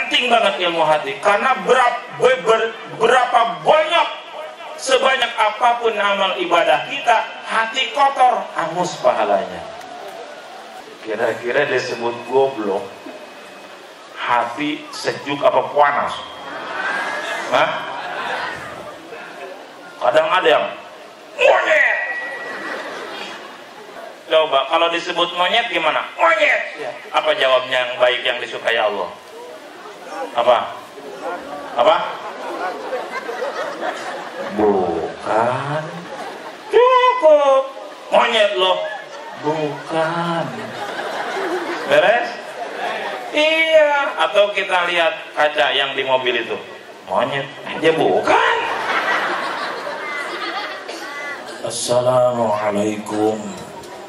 penting banget ilmu hati, karena berapa banyak, sebanyak apapun amal ibadah kita, hati kotor, hangus pahalanya. Kira-kira disebut goblok, hati sejuk apa panas? Hah? Kadang ada yang monyet. Coba kalau disebut monyet gimana? Monyet. Apa jawabnya yang baik yang disukai Allah? Apa? Bukan. Cukup. Monyet loh. Bukan. Beres? Iya. Atau kita lihat kaca yang di mobil itu, monyet aja bukan. Assalamualaikum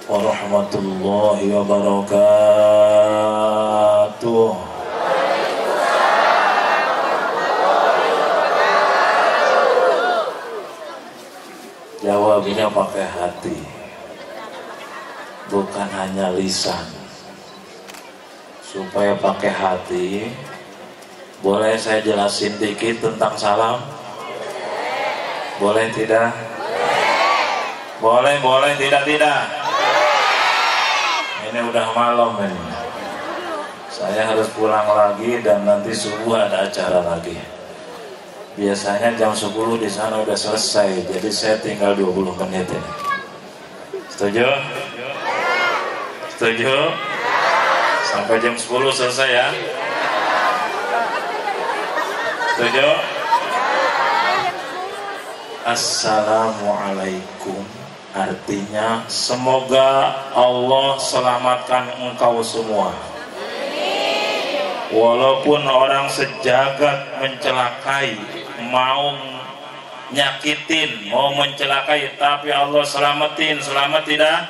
warahmatullahi wabarakatuh. Jawabnya pakai hati, bukan hanya lisan. Supaya pakai hati, boleh saya jelasin dikit tentang salam? Boleh tidak? Boleh, tidak. Ini udah malam ini. Saya harus pulang lagi dan nanti subuh ada acara lagi. Biasanya jam 10 di sana udah selesai, jadi saya tinggal 20 menit ini. Setuju? Setuju? Sampai jam 10 selesai ya? Setuju? Assalamualaikum artinya semoga Allah selamatkan engkau semua. Walaupun orang sejagat mencelakai, mau nyakitin, mau mencelakai, tapi Allah selamatin. Selamat tidak?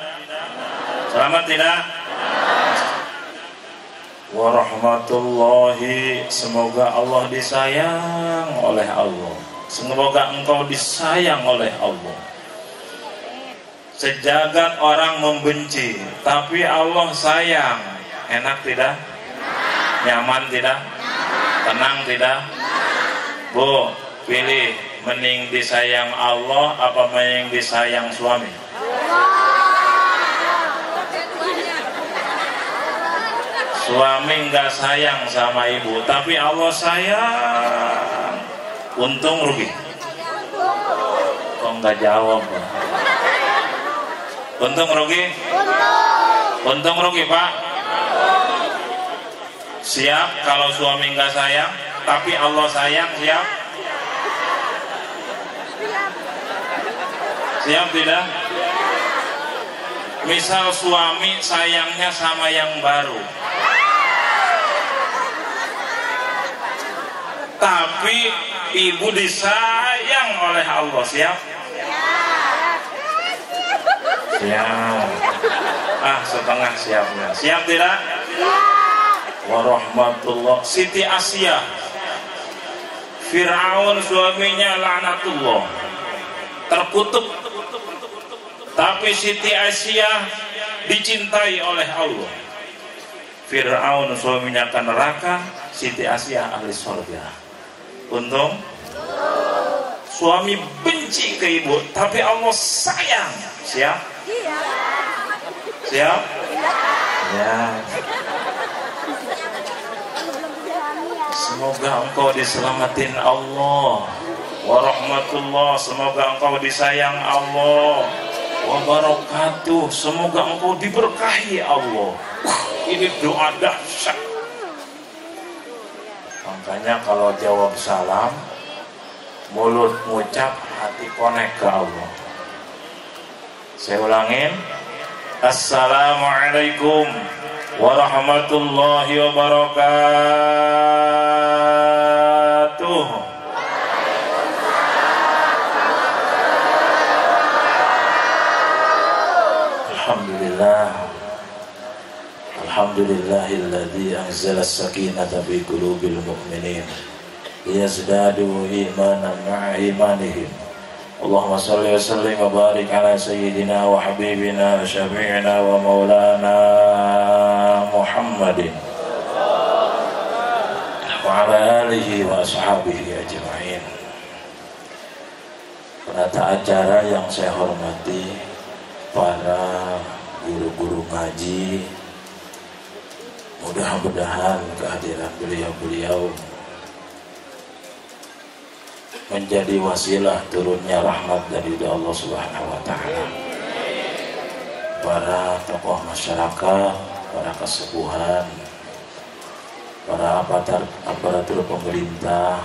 Selamat tidak? Warahmatullahi, semoga Allah disayang oleh Allah. Semoga engkau disayang oleh Allah. Sejagat orang membenci, tapi Allah sayang. Enak tidak? Nyaman tidak? Tenang tidak? Bu, pilih, mending disayang Allah apa mending disayang suami? Suami nggak sayang sama ibu, tapi Allah sayang. Untung rugi? Kok nggak jawab? Untung rugi? Untung rugi Pak? Siap kalau suami nggak sayang, tapi Allah sayang, siap? Siap tidak? Misal suami sayangnya sama yang baru, tapi ibu disayang oleh Allah, siap? Siap. Setengah siapnya. Siap tidak? Warahmatullah. Siti Asia, Fir'aun suaminya laknatullah, terkutuk, tapi Siti Asia dicintai oleh Allah. Fir'aun suaminya ke neraka, Siti Asia ahli surga. Untung suami benci ke ibu, tapi Allah sayang. Siap? Siap? Ya. Semoga engkau diselamatin Allah. Warahmatullah, semoga engkau disayang Allah. Wabarakatuh, semoga engkau diberkahi Allah. Ini doa dahsyat. Makanya kalau jawab salam, mulut ngucap, hati konek ke Allah. Saya ulangin. Assalamualaikum warahmatullahi wabarakatuh. Alhamdulillah. Alhamdulillahilladzi anzala as-sakinata fi qulubil mu'minin liyazdadu imanan ma'a imanihim. Allahumma salli wa sallim wa barik ala sayyidina wa habibina wa syafi'ina wa maulana Muhammadin wa ala alihi wa ashabihi ajma'in. Penata acara yang saya hormati, para guru-guru ngaji, mudah-mudahan kehadiran beliau-beliau menjadi wasilah turunnya rahmat dari Allah Subhanahu wa taala. Para tokoh masyarakat, para kesepuhan, para aparatur pemerintah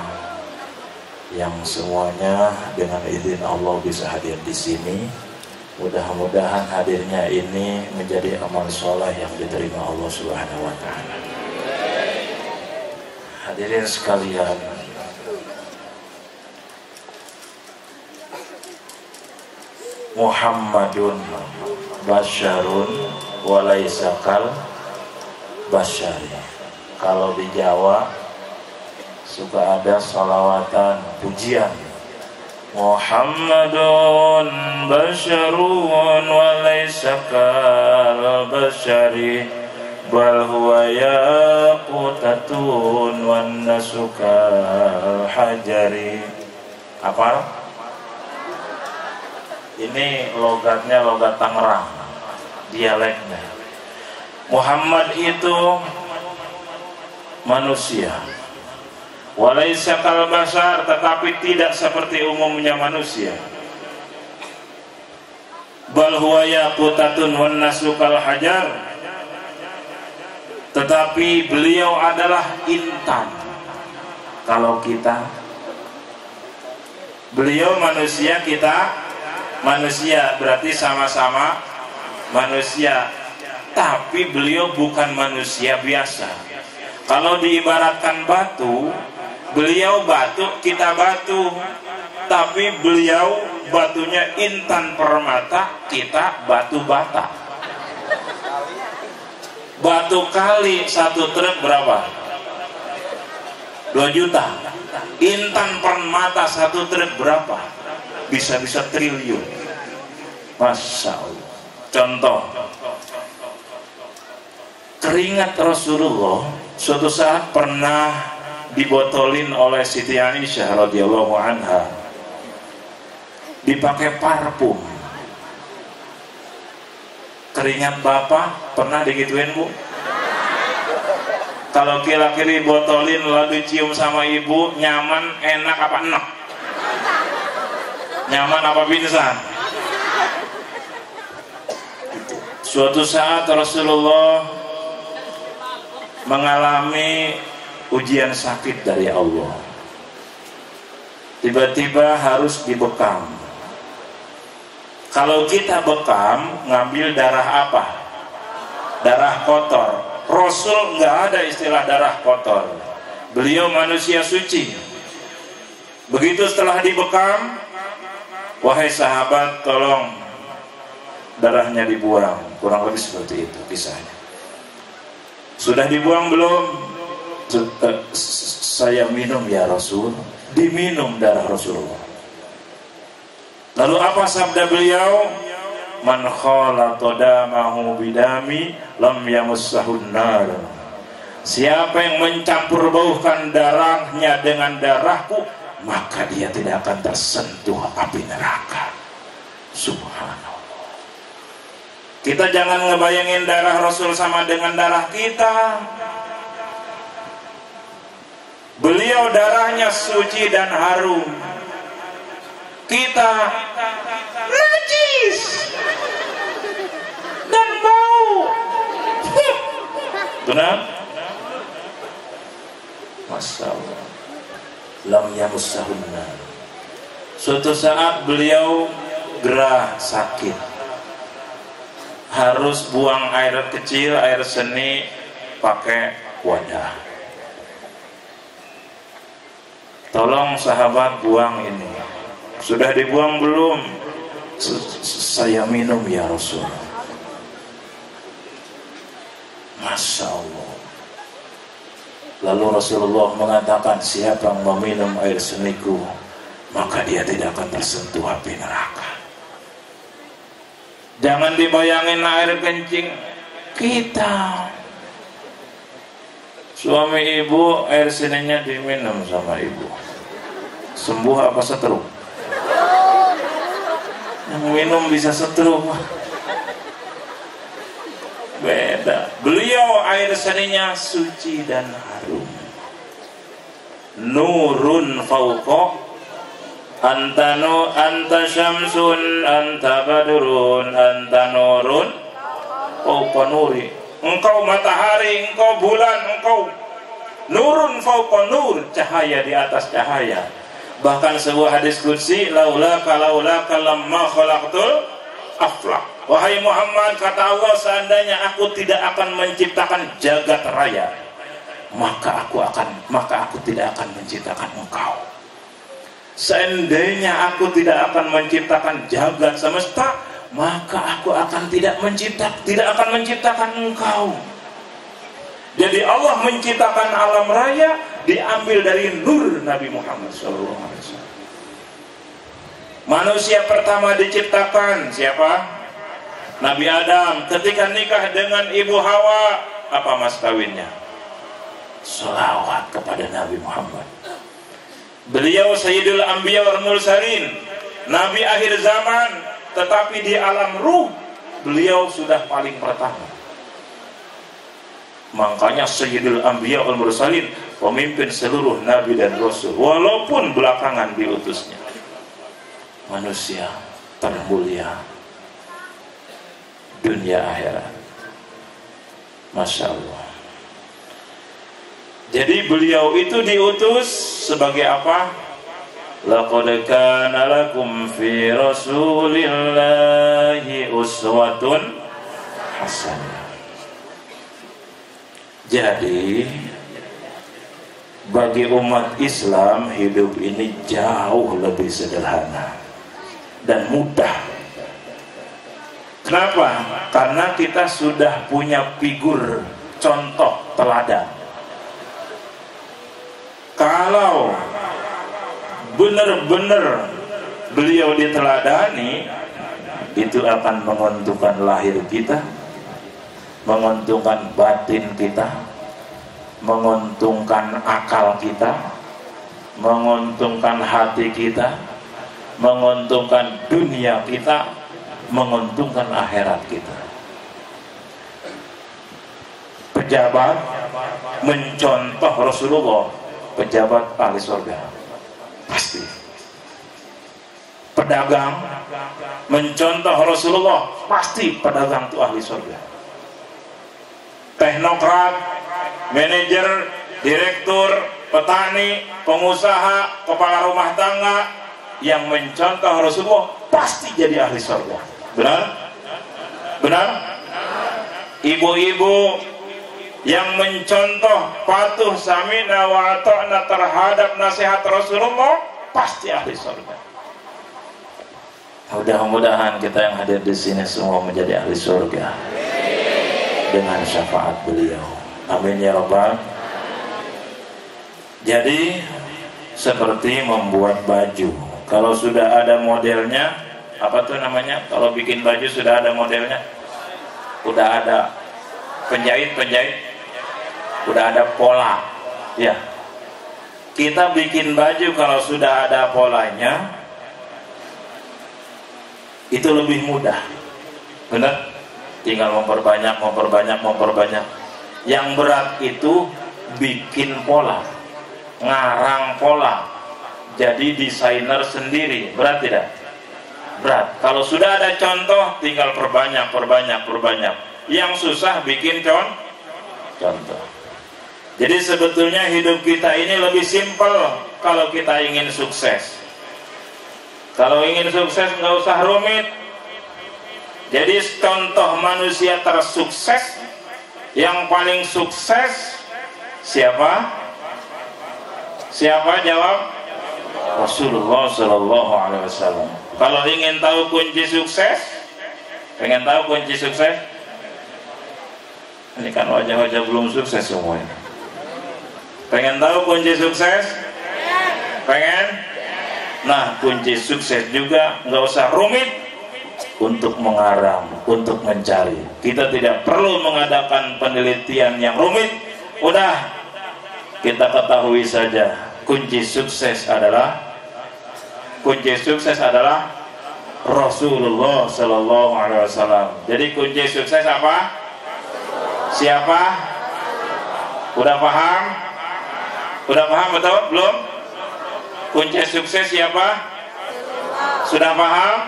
yang semuanya dengan izin Allah bisa hadir di sini. Mudah-mudahan hadirnya ini menjadi amal soleh yang diterima Allah Subhanahu wa taala. Hadirin sekalian, Muhammadun basyarun walaysa kal basyari. Kalau di Jawa suka ada salawatan pujian, Muhammadun basyarun walaysa kal basyari bal huwa yaqutatun wan nasukal hajari. Apa? Ini logatnya logat Tangerang, dialeknya. Muhammad itu manusia, walaysa kal bashar, tetapi tidak seperti umumnya manusia. Bal huwa yaqutatun wan nasu kal hajar, tetapi beliau adalah intan. Kalau kita, beliau manusia, kita manusia, berarti sama-sama manusia, tapi beliau bukan manusia biasa. Kalau diibaratkan batu, beliau batu, kita batu, tapi beliau batunya intan permata, kita batu bata. Batu kali satu truk berapa? 2 juta. Intan permata satu truk berapa? Bisa-bisa triliun. Masya Allah. Contoh, keringat Rasulullah suatu saat pernah dibotolin oleh Siti Aisyah radhiyallahu anha, dipakai parfum. Keringat bapak pernah digituin, Bu? Kalau laki-laki botolin lalu cium sama ibu, nyaman, enak apa enak? Nyaman apa pingsan? Suatu saat Rasulullah mengalami ujian sakit dari Allah. Tiba-tiba harus dibekam. Kalau kita bekam, ngambil darah apa? Darah kotor. Rasul nggak ada istilah darah kotor. Beliau manusia suci. Begitu setelah dibekam, wahai sahabat, tolong darahnya dibuang. Kurang lebih seperti itu kisahnya. Sudah dibuang belum? Saya minum ya Rasul. Diminum darah Rasulullah. Lalu apa sabda beliau? Man khalata damahu bidami lam yamussahun nar. Siapa yang mencampur baukan darahnya dengan darahku, maka dia tidak akan tersentuh api neraka. Subhanallah. Kita jangan ngebayangin darah Rasul sama dengan darah kita. Beliau darahnya suci dan harum. Kita najis dan bau. Benar? Masya Allah. Lam yamussahunna. Suatu saat beliau gerah sakit, harus buang air kecil, air seni pakai wadah. Tolong sahabat buang ini. Sudah dibuang belum? Saya minum ya Rasul. Masya Allah. Lalu Rasulullah mengatakan, siapa yang meminum air seniku, maka dia tidak akan tersentuh api neraka. Jangan dibayangin air kencing kita. Suami ibu air sininya diminum sama ibu. Sembuh apa stroke? Yang minum bisa stroke. Beda. Beliau air seninya suci dan harum. Nurun fauqa anta syamsun anta badrun anta nurun fauqa nuri. Engkau matahari, engkau bulan, engkau nurun fauqa nur, cahaya di atas cahaya. Bahkan sebuah hadis qudsi, laulaka lamma khalaqtul aflaq. Wahai Muhammad, kata Allah, seandainya aku tidak akan menciptakan jagat raya, maka aku tidak akan menciptakan engkau. Seandainya aku tidak akan menciptakan jagat semesta, maka aku tidak akan menciptakan engkau. Jadi Allah menciptakan alam raya diambil dari nur Nabi Muhammad SAW. Manusia pertama diciptakan siapa? Nabi Adam. Ketika nikah dengan Ibu Hawa, apa mas kawinnya? Sholawat kepada Nabi Muhammad. Beliau Sayyidul Anbiya wal Mursalin, Nabi akhir zaman, tetapi di alam ruh beliau sudah paling pertama. Makanya Sayyidul Anbiya wal Mursalin, pemimpin seluruh Nabi dan Rasul, walaupun belakangan diutusnya. Manusia termulia dunia akhirat. Masya Allah. Jadi beliau itu diutus sebagai apa? Laqad kana lakum fi rasulillahi uswatun hasanah. Jadi bagi umat Islam hidup ini jauh lebih sederhana dan mudah. Kenapa? Karena kita sudah punya figur contoh teladan. Kalau benar-benar beliau diteladani, itu akan menguntungkan lahir kita, menguntungkan batin kita, menguntungkan akal kita, menguntungkan hati kita, menguntungkan dunia kita, menguntungkan akhirat kita. Pejabat mencontoh Rasulullah, pejabat ahli surga pasti. Pedagang mencontoh Rasulullah, pasti pedagang itu ahli surga. Teknokrat, manajer, direktur, petani, pengusaha, kepala rumah tangga yang mencontoh Rasulullah pasti jadi ahli surga. Benar? Benar? Ibu-ibu yang mencontoh patuh sami'na wa ata'na terhadap nasihat Rasulullah pasti ahli surga. Mudah-mudahan kita yang hadir di sini semua menjadi ahli surga dengan syafaat beliau. Amin ya rabbal. Jadi seperti membuat baju. Kalau sudah ada modelnya, apa tuh namanya? Kalau bikin baju sudah ada modelnya, udah ada penjahit, udah ada pola. Ya, kita bikin baju kalau sudah ada polanya, itu lebih mudah. Benar? Tinggal memperbanyak. Yang berat itu bikin pola, ngarang pola, jadi desainer sendiri. Berat tidak? Berat. Kalau sudah ada contoh, tinggal perbanyak. Yang susah bikin contoh. Jadi sebetulnya hidup kita ini lebih simpel kalau kita ingin sukses. Kalau ingin sukses nggak usah rumit. Jadi contoh manusia tersukses, yang paling sukses siapa? Siapa jawab? Rasulullah Sallallahu Alaihi Wasallam. Kalau ingin tahu kunci sukses, pengen tahu kunci sukses? Ini kan wajah-wajah belum sukses semuanya. Pengen tahu kunci sukses? Pengen? Nah, kunci sukses juga nggak usah rumit untuk mengarang, untuk mencari. Kita tidak perlu mengadakan penelitian yang rumit. Udah kita ketahui saja kunci sukses adalah Rasulullah Sallallahu Alaihi Wasallam. Jadi kunci sukses apa? Siapa? Udah paham? Udah paham betul? Belum? Kunci sukses siapa? Sudah paham?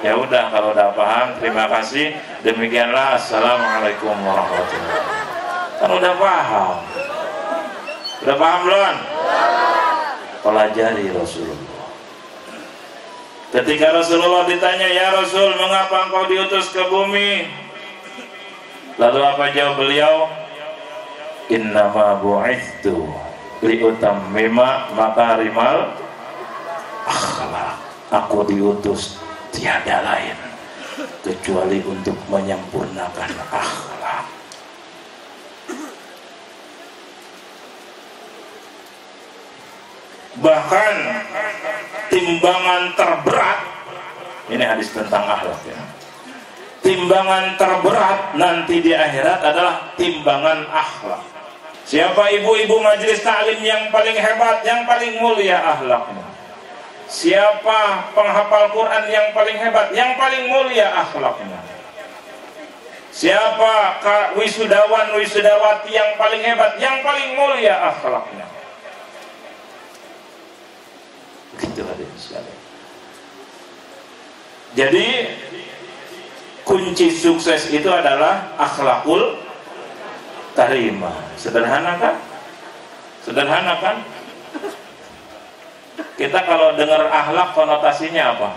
Ya udah, kalau udah paham terima kasih. Demikianlah, assalamualaikum warahmatullahi wabarakatuh. Kan udah paham. Udah paham belum? Pelajari Rasulullah. Ketika Rasulullah ditanya, ya Rasul, mengapa engkau diutus ke bumi? Lalu apa jawab beliau? Innama bu'ithtu liutammima makarimal akhlak. Aku diutus tiada lain kecuali untuk menyempurnakan akhlak. Bahkan timbangan terberat, ini hadis tentang akhlak ya, timbangan terberat nanti di akhirat adalah timbangan akhlak. Siapa ibu-ibu majelis taklim yang paling hebat, yang paling mulia akhlaknya? Siapa penghafal Quran yang paling hebat, yang paling mulia akhlaknya? Siapa wisudawan wisudawati yang paling hebat, yang paling mulia akhlaknya? Gitu hadirin sekalian. Jadi kunci sukses itu adalah akhlakul karimah. Sederhana kan? Sederhana kan? Kita kalau dengar akhlak konotasinya apa?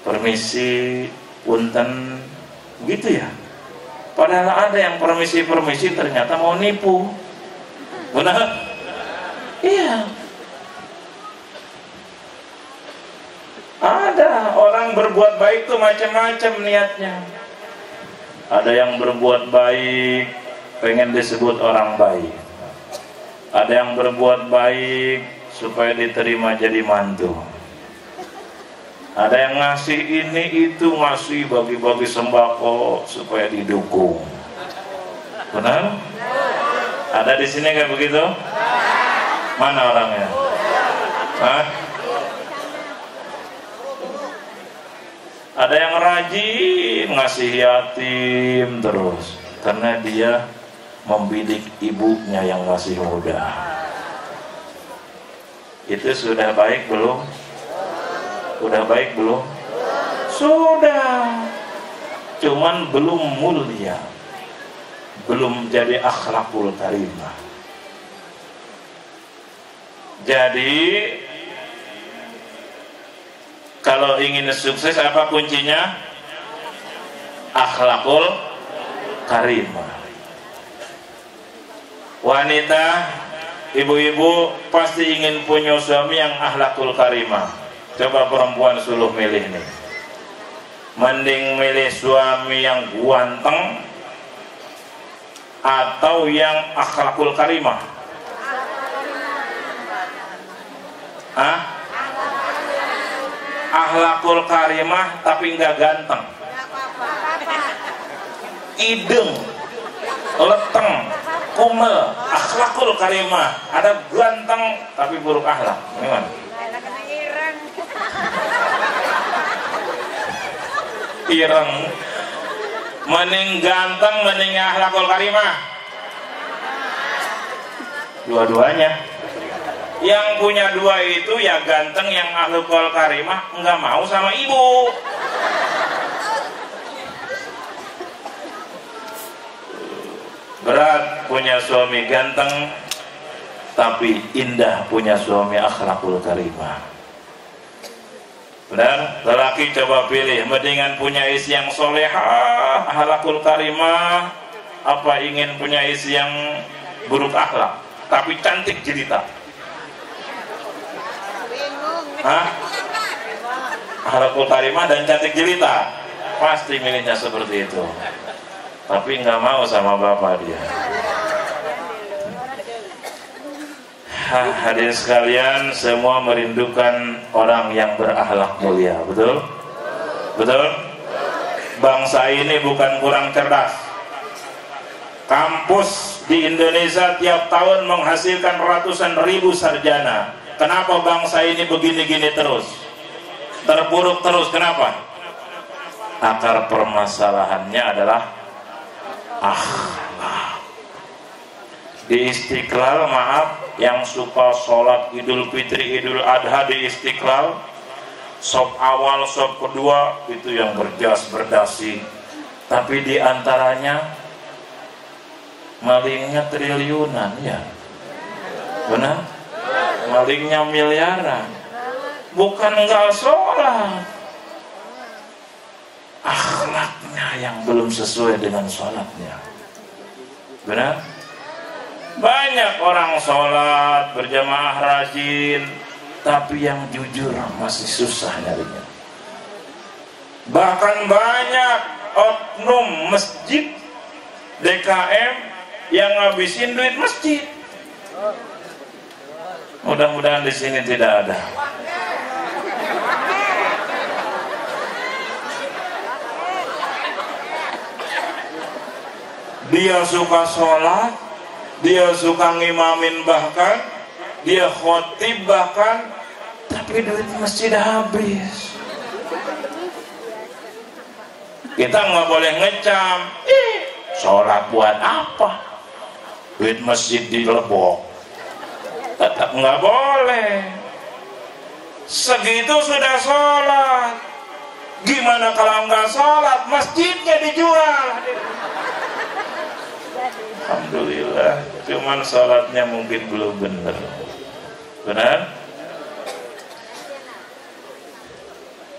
Permisi, punten, gitu ya. Padahal ada yang permisi-permisi ternyata mau nipu. Benar? Iya. Ada orang berbuat baik tuh macam-macam niatnya. Ada yang berbuat baik pengen disebut orang baik. Ada yang berbuat baik supaya diterima jadi mantu. Ada yang ngasih ini itu, ngasih bagi-bagi sembako supaya didukung. Benar? Ada di sini kayak begitu? Mana orangnya? Hah? Ada yang rajin ngasih yatim terus karena dia membidik ibunya yang masih muda. Itu sudah baik belum? Udah baik belum? Sudah. Cuman belum mulia. Belum jadi akhlakul karimah. Jadi kalau ingin sukses apa kuncinya? Akhlakul karimah. Wanita, ibu-ibu pasti ingin punya suami yang akhlakul karimah. Coba perempuan suluh milih nih. Mending milih suami yang ganteng atau yang akhlakul karimah? Hah? Akhlakul karimah tapi nggak ganteng, ideng, leteng, kumel. Akhlakul karimah ada ganteng tapi buruk akhlak. Gimana? Ireng. Mending ganteng, mending akhlakul karimah? Dua-duanya. Yang punya dua itu ya ganteng, yang akhlakul karimah nggak mau sama ibu. Berat punya suami ganteng tapi indah punya suami akhlakul karimah. Benar? Lelaki coba pilih, mendingan punya istri yang solehah akhlakul karimah apa ingin punya istri yang buruk akhlak tapi cantik jelita? Hah? Akhlakul karimah dan cantik jelita, pasti milihnya seperti itu. Tapi nggak mau sama bapak dia. Hadirin sekalian, semua merindukan orang yang berakhlak mulia, betul? Betul? Bangsa ini bukan kurang cerdas. Kampus Di Indonesia tiap tahun menghasilkan ratusan ribu sarjana. Kenapa bangsa ini begini-gini terus? Terpuruk terus, kenapa? Akar permasalahannya adalah akhlak. Di Istiqlal, maaf, yang suka sholat Idul Fitri, Idul Adha di Istiqlal, sop awal, sop kedua, itu yang berjas berdasi. Tapi di antaranya malingnya triliunan, ya benar? Malingnya miliaran. Bukan enggak sholat, akhlaknya yang belum sesuai dengan sholatnya. Benar? Banyak orang sholat berjamaah rajin, tapi yang jujur masih susah nyarinya. Bahkan banyak oknum masjid DKM yang ngabisin duit masjid. Mudah-mudahan di sini tidak ada. Dia suka sholat, dia suka ngimamin, bahkan dia khotib bahkan, tapi duit masjid habis. Kita nggak boleh ngecam, sholat buat apa? Duit masjid dilebok. Tetap nggak boleh. Segitu sudah sholat, gimana kalau nggak sholat? Masjidnya dijual. Alhamdulillah, cuman sholatnya mungkin belum benar. Benar?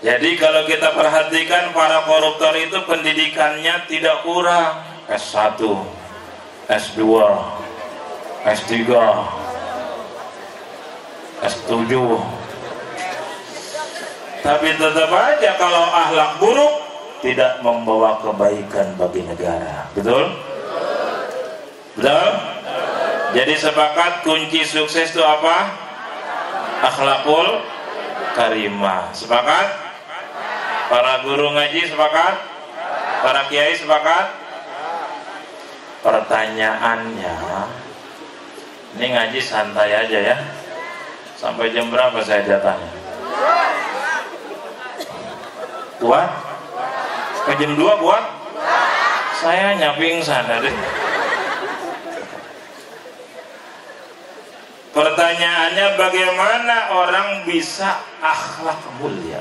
Jadi kalau kita perhatikan para koruptor itu pendidikannya tidak kurang. S1, S2, S3, S7. Tapi tetap aja kalau akhlak buruk tidak membawa kebaikan bagi negara. Betul? Betul? Jadi sepakat kunci sukses itu apa? Akhlakul karimah. Sepakat? Para guru ngaji sepakat? Para kiai sepakat? Pertanyaannya, ini ngaji santai aja ya. Sampai jam berapa saya jatahnya? Kuat? Ke jam 2 kuat? Saya pingsan deh. Pertanyaannya, bagaimana orang bisa akhlak mulia?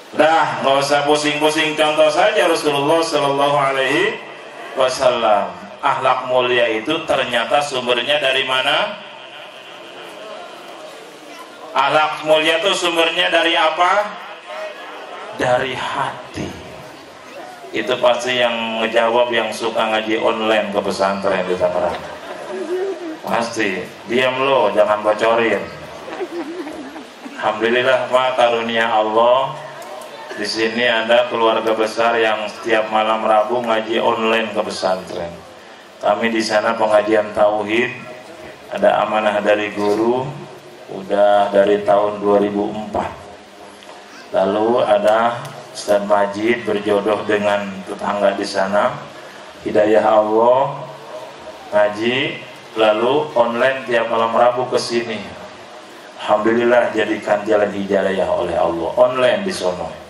Dah, nggak usah pusing-pusing, contoh saja Rasulullah Shallallahu Alaihi Wasallam. Akhlak mulia itu ternyata sumbernya dari mana? Akhlak mulia itu sumbernya dari apa? Dari hati. Itu pasti yang ngejawab yang suka ngaji online ke pesantren di Tangerang. Pasti. Diam lo, jangan bocorin. Alhamdulillah Pak, karunia Allah. Di sini ada keluarga besar yang setiap malam Rabu ngaji online ke pesantren. Kami di sana pengajian tauhid, ada amanah dari guru, udah dari tahun 2004. Lalu ada Ustaz Majid berjodoh dengan tetangga di sana, hidayah Allah, ngaji, lalu online tiap malam Rabu ke sini. Alhamdulillah jadikan jalan hidayah oleh Allah online di sono.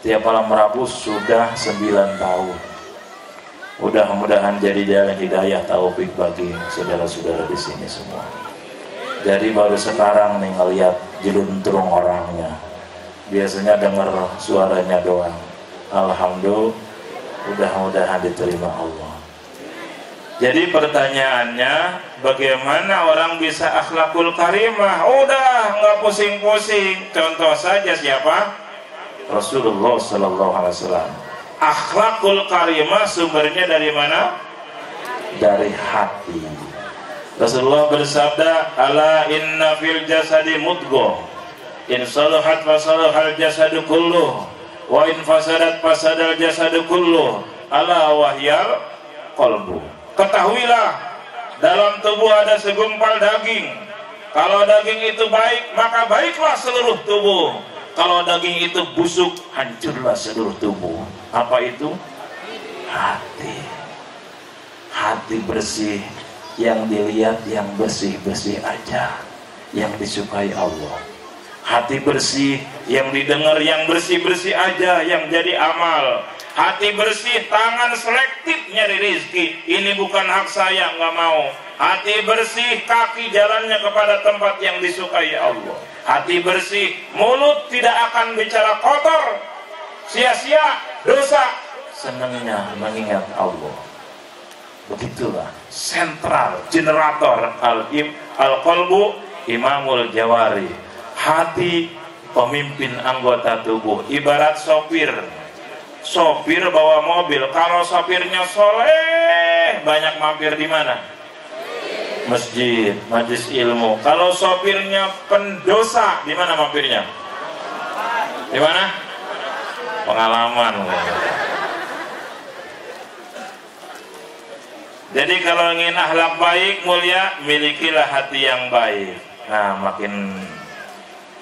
Tiap malam Rabu sudah 9 tahun. Mudah-mudahan jadi jalan hidayah taufik bagi saudara-saudara di sini semua. Jadi baru sekarang nih ngelihat jeluntrung orangnya. Biasanya dengar suaranya doang. Alhamdulillah, mudah-mudahan diterima Allah. Jadi pertanyaannya, bagaimana orang bisa akhlakul karimah? Udah, nggak pusing-pusing. Contoh saja siapa? Rasulullah Sallallahu Alaihi Wasallam. Akhlakul karimah sumbernya dari mana? Dari hati. Rasulullah bersabda, ala inna fil jasadi mudghah, in salahat fasalahal jasadu kulluh, wa in fasadat fasadal jasadu kulluh, ala wahyal qalbu. Ketahuilah, dalam tubuh ada segumpal daging. Kalau daging itu baik, maka baiklah seluruh tubuh. Kalau daging itu busuk, hancurlah seluruh tubuh. Apa itu? Hati. hati bersih, yang dilihat yang bersih-bersih aja, yang disukai Allah. Hati bersih, yang didengar yang bersih-bersih aja, yang jadi amal. Hati bersih, tangan selektif nyari rezeki, ini bukan hak saya, nggak mau. Hati bersih, kaki jalannya kepada tempat yang disukai Allah. Hati bersih, mulut tidak akan bicara kotor, sia-sia, dosa, senangnya mengingat Allah. Begitulah sentral generator al-qalbu imamul jawari. Hati pemimpin anggota tubuh, ibarat sopir bawa mobil. Kalau sopirnya soleh, banyak mampir di mana? Masjid, majelis ilmu. Kalau sopirnya pendosa, di mana mampirnya? Di mana? Pengalaman. Jadi kalau ingin akhlak baik, mulia, milikilah hati yang baik. Nah, makin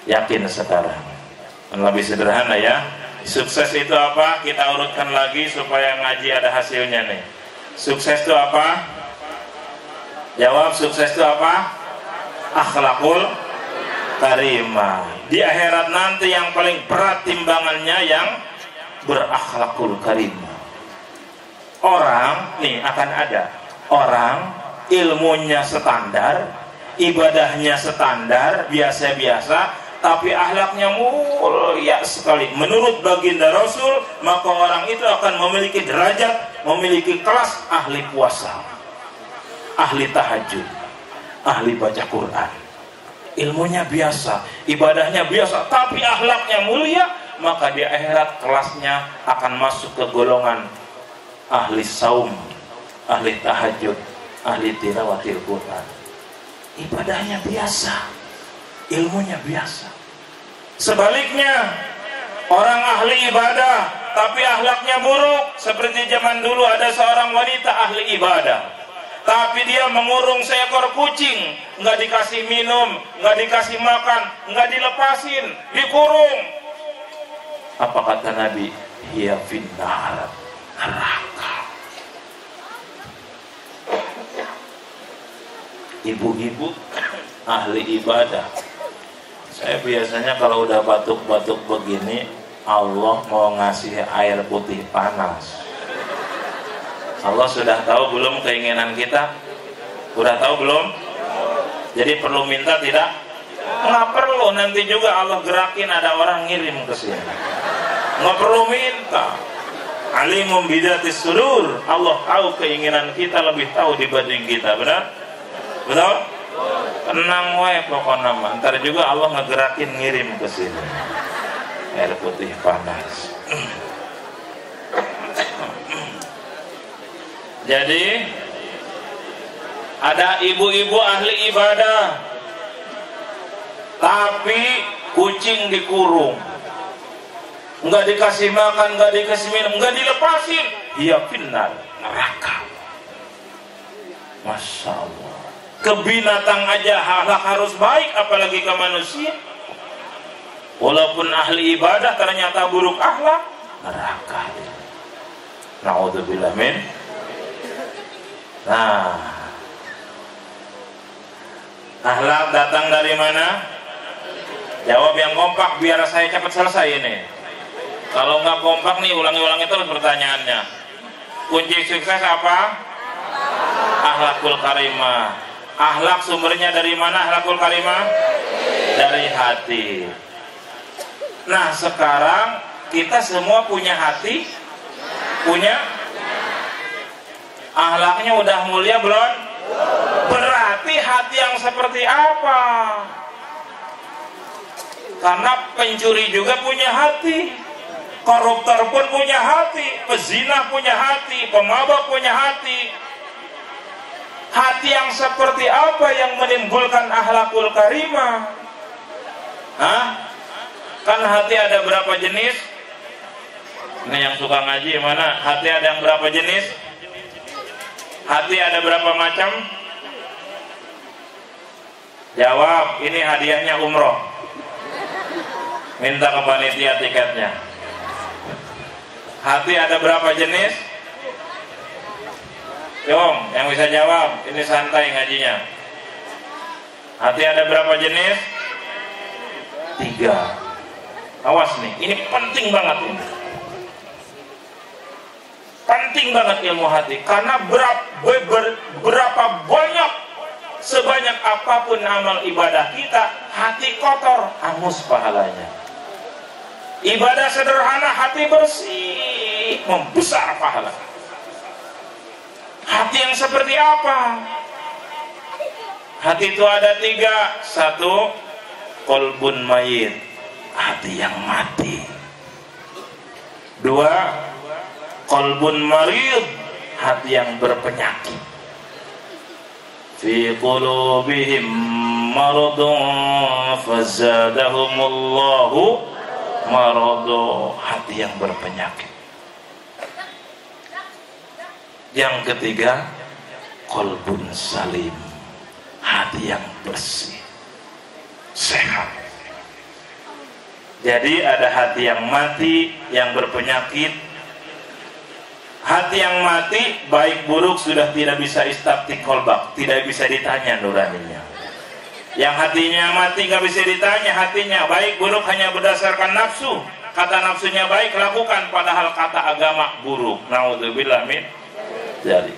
yakin sekarang. Lebih sederhana ya. Sukses itu apa? Kita urutkan lagi supaya ngaji ada hasilnya nih. Sukses itu apa? Jawab, sukses itu apa? Akhlakul karimah. Di akhirat nanti yang paling berat timbangannya yang berakhlakul karimah. Orang nih akan ada orang ilmunya standar, ibadahnya standar, biasa-biasa, tapi akhlaknya mulia sekali. Menurut baginda Rasul, maka orang itu akan memiliki derajat, memiliki kelas ahli puasa, ahli tahajud, ahli baca Quran. Ilmunya biasa, ibadahnya biasa, tapi akhlaknya mulia, maka di akhirat kelasnya akan masuk ke golongan ahli saum, ahli tahajud, ahli tilawatil Quran. Ibadahnya biasa, ilmunya biasa. Sebaliknya, orang ahli ibadah tapi akhlaknya buruk, seperti zaman dulu ada seorang wanita ahli ibadah, tapi dia mengurung seekor kucing, nggak dikasih minum, nggak dikasih makan, nggak dilepasin, dikurung. Apa kata Nabi? Hiya finnar, neraka. Ibu-ibu ahli ibadah, saya biasanya kalau udah batuk-batuk begini, Allah mau ngasih air putih panas. Allah sudah tahu belum keinginan kita? Udah tahu belum? Jadi perlu minta tidak? Nggak perlu, nanti juga Allah gerakin, ada orang ngirim ke sini. Nggak perlu minta. Alimum bidatis sudur. Allah tahu keinginan kita, lebih tahu dibanding kita, benar? Betul? Tenang wae pokoknya, ntar juga Allah ngegerakin ngirim ke sini air putih panas. Jadi ada ibu-ibu ahli ibadah tapi kucing dikurung, nggak dikasih makan, nggak dikasih minum, nggak dilepasin, iya finnar, neraka. Masya Allah. Ke binatang aja akhlak harus baik, apalagi ke manusia. Walaupun ahli ibadah ternyata buruk akhlak, neraka. Na'udzubillah min. Nah, akhlak datang dari mana? Jawab yang kompak biar saya cepat selesai ini. Kalau nggak kompak nih, ulangi-ulangi terus pertanyaannya. Kunci sukses apa? Akhlakul karimah. Akhlak sumbernya dari mana akhlakul karimah? Dari hati. Nah, sekarang kita semua punya hati? Punya? Akhlaknya udah mulia belum? Berarti hati yang seperti apa? Karena pencuri juga punya hati, koruptor pun punya hati, pezina punya hati, pemabuk punya hati. Hati yang seperti apa yang menimbulkan akhlakul karimah? Hah? Kan hati ada berapa jenis? Ini yang suka ngaji mana? Hati ada yang berapa jenis? Hati ada berapa macam? Jawab, ini hadiahnya umroh. Minta ke panitia tiketnya. Hati ada berapa jenis? Yong, yang bisa jawab, ini santai ngajinya. Hati ada berapa jenis? 3. Awas nih, ini penting banget ini. Penting banget ilmu hati, karena berapa banyak, sebanyak apapun amal ibadah kita, hati kotor, hangus pahalanya. Ibadah sederhana, hati bersih, membesar pahala. Hati yang seperti apa? Hati itu ada 3. 1, qalbun mayit, hati yang mati. 2, qalbun marid, hati yang berpenyakit. Fi qulubihim maradun fazadahumullahu maradu, hati yang berpenyakit. Yang ketiga, qalbun salim, hati yang bersih, sehat. Jadi ada hati yang mati, yang berpenyakit. Hati yang mati, baik buruk sudah tidak bisa istabtik kolbak, tidak bisa ditanya nuraninya. Yang hatinya mati nggak bisa ditanya hatinya, baik buruk hanya berdasarkan nafsu. Kata nafsunya baik, lakukan, padahal kata agama buruk. Naudzubillah min. Jadi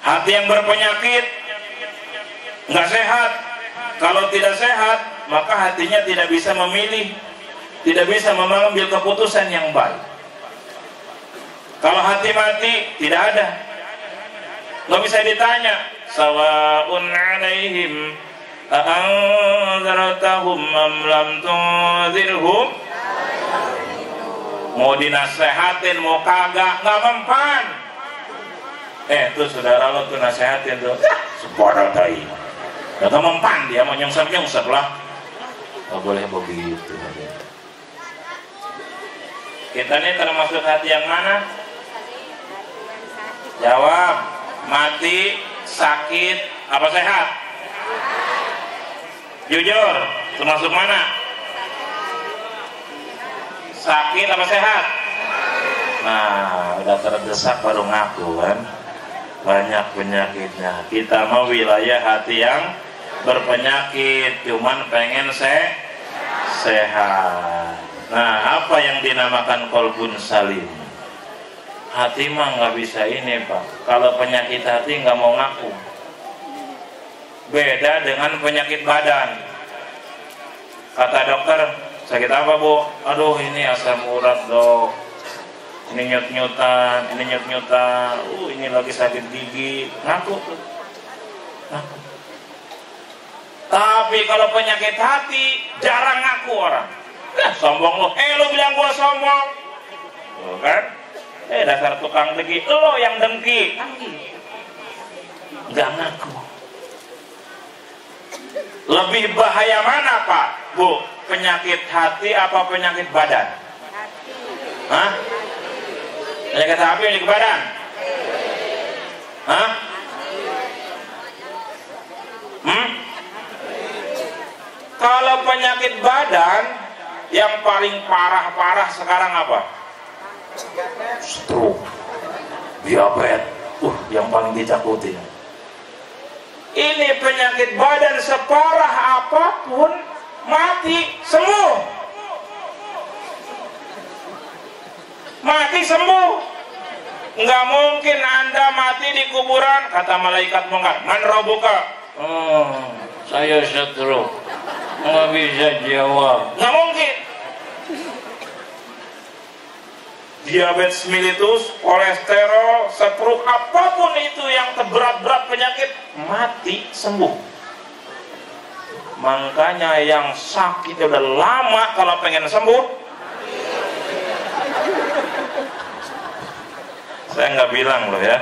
hati yang berpenyakit, nggak sehat. Kalau tidak sehat, maka hatinya tidak bisa memilih, tidak bisa mengambil keputusan yang baik. Kalau hati mati, tidak ada, nggak bisa ditanya. Sawaun alaihim a'anzartahum am lam tunzirhum. Mau dinasehatin, mau kagak, nggak mempan. Tuh saudara lo tuh nasehatin tuh, separa tai. Gak mempan, dia mau nyungsep-nyungsep lah. Gak boleh begitu. Kita ini termasuk hati yang mana? Jawab. Mati, sakit, apa sehat? Jujur, termasuk mana? Sakit apa sehat? Nah, udah terdesak baru ngaku kan. Banyak penyakitnya. Kita mau wilayah hati yang berpenyakit, cuman pengen sehat. Nah, apa yang dinamakan qalbun salim? Hati mah nggak bisa ini Pak. Kalau penyakit hati nggak mau ngaku. Beda dengan penyakit badan. Kata dokter, sakit apa Bu? Aduh ini asam urat dok. Ini nyut-nyutan, ini nyut-nyutan, ini lagi sakit gigi, ngaku tuh, ngaku. Tapi kalau penyakit hati, jarang ngaku orang. Sombong lo, lo bilang gua sombong, tuh kan? Dasar tukang dengki, lo yang dengki, nggak ngaku. Lebih bahaya mana Pak, Bu? Penyakit hati apa penyakit badan? Hah? Penyakit hati, penyakit badan? Hah? Kalau penyakit badan, yang paling parah-parah sekarang apa? Stroke, diabetes, yang paling ditakuti. Ini penyakit badan separah apapun, mati sembuh. Mati sembuh. Nggak mungkin Anda mati di kuburan, kata malaikat mungkar, man rabbuka? Saya stroke, nggak bisa jawab. Nggak mungkin. Diabetes mellitus, kolesterol, stroke, apapun itu yang berat-berat penyakit, mati sembuh. Makanya yang sakit udah lama kalau pengen sembuh, saya nggak bilang loh ya.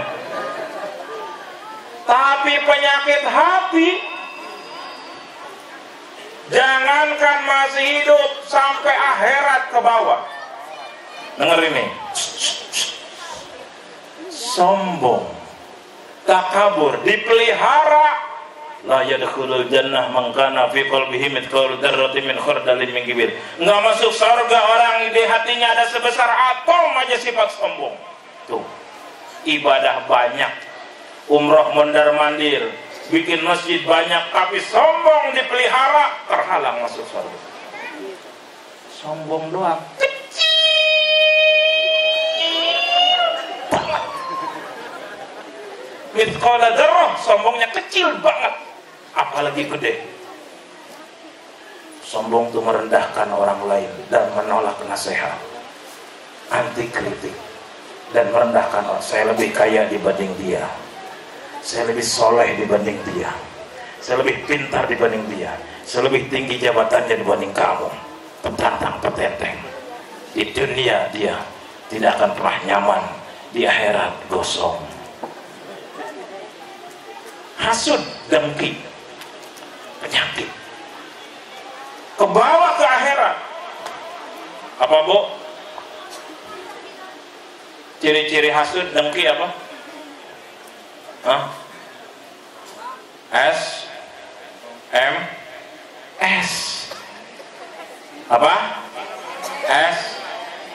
Tapi penyakit hati, jangankan masih hidup, sampai akhirat ke bawah. Dengar ini, sombong, takabur, dipelihara, la yadkhulul jannah man kana fi qalbihi mithqalu dzarratin min khardalin min kibir. Enggak masuk surga orang di hatinya ada sebesar atom aja sifat sombong. Tuh, ibadah banyak, umroh mondar-mandir, bikin masjid banyak, tapi sombong dipelihara, terhalang masuk surga. Sombong doang, mithqala dzarrah, sombongnya kecil banget, apalagi gede. Sombong itu merendahkan orang lain dan menolak nasihat, anti kritik, dan merendahkan orang. Saya lebih kaya dibanding dia, saya lebih soleh dibanding dia, saya lebih pintar dibanding dia, saya lebih tinggi jabatannya dibanding kamu. Petantang petenteng. Di dunia dia tidak akan pernah nyaman, di akhirat gosong. Hasud, dengki, penyakit, ke bawah ke akhirat. Apa Bu? Ciri-ciri hasud, dengki apa? Hah? S M S apa? S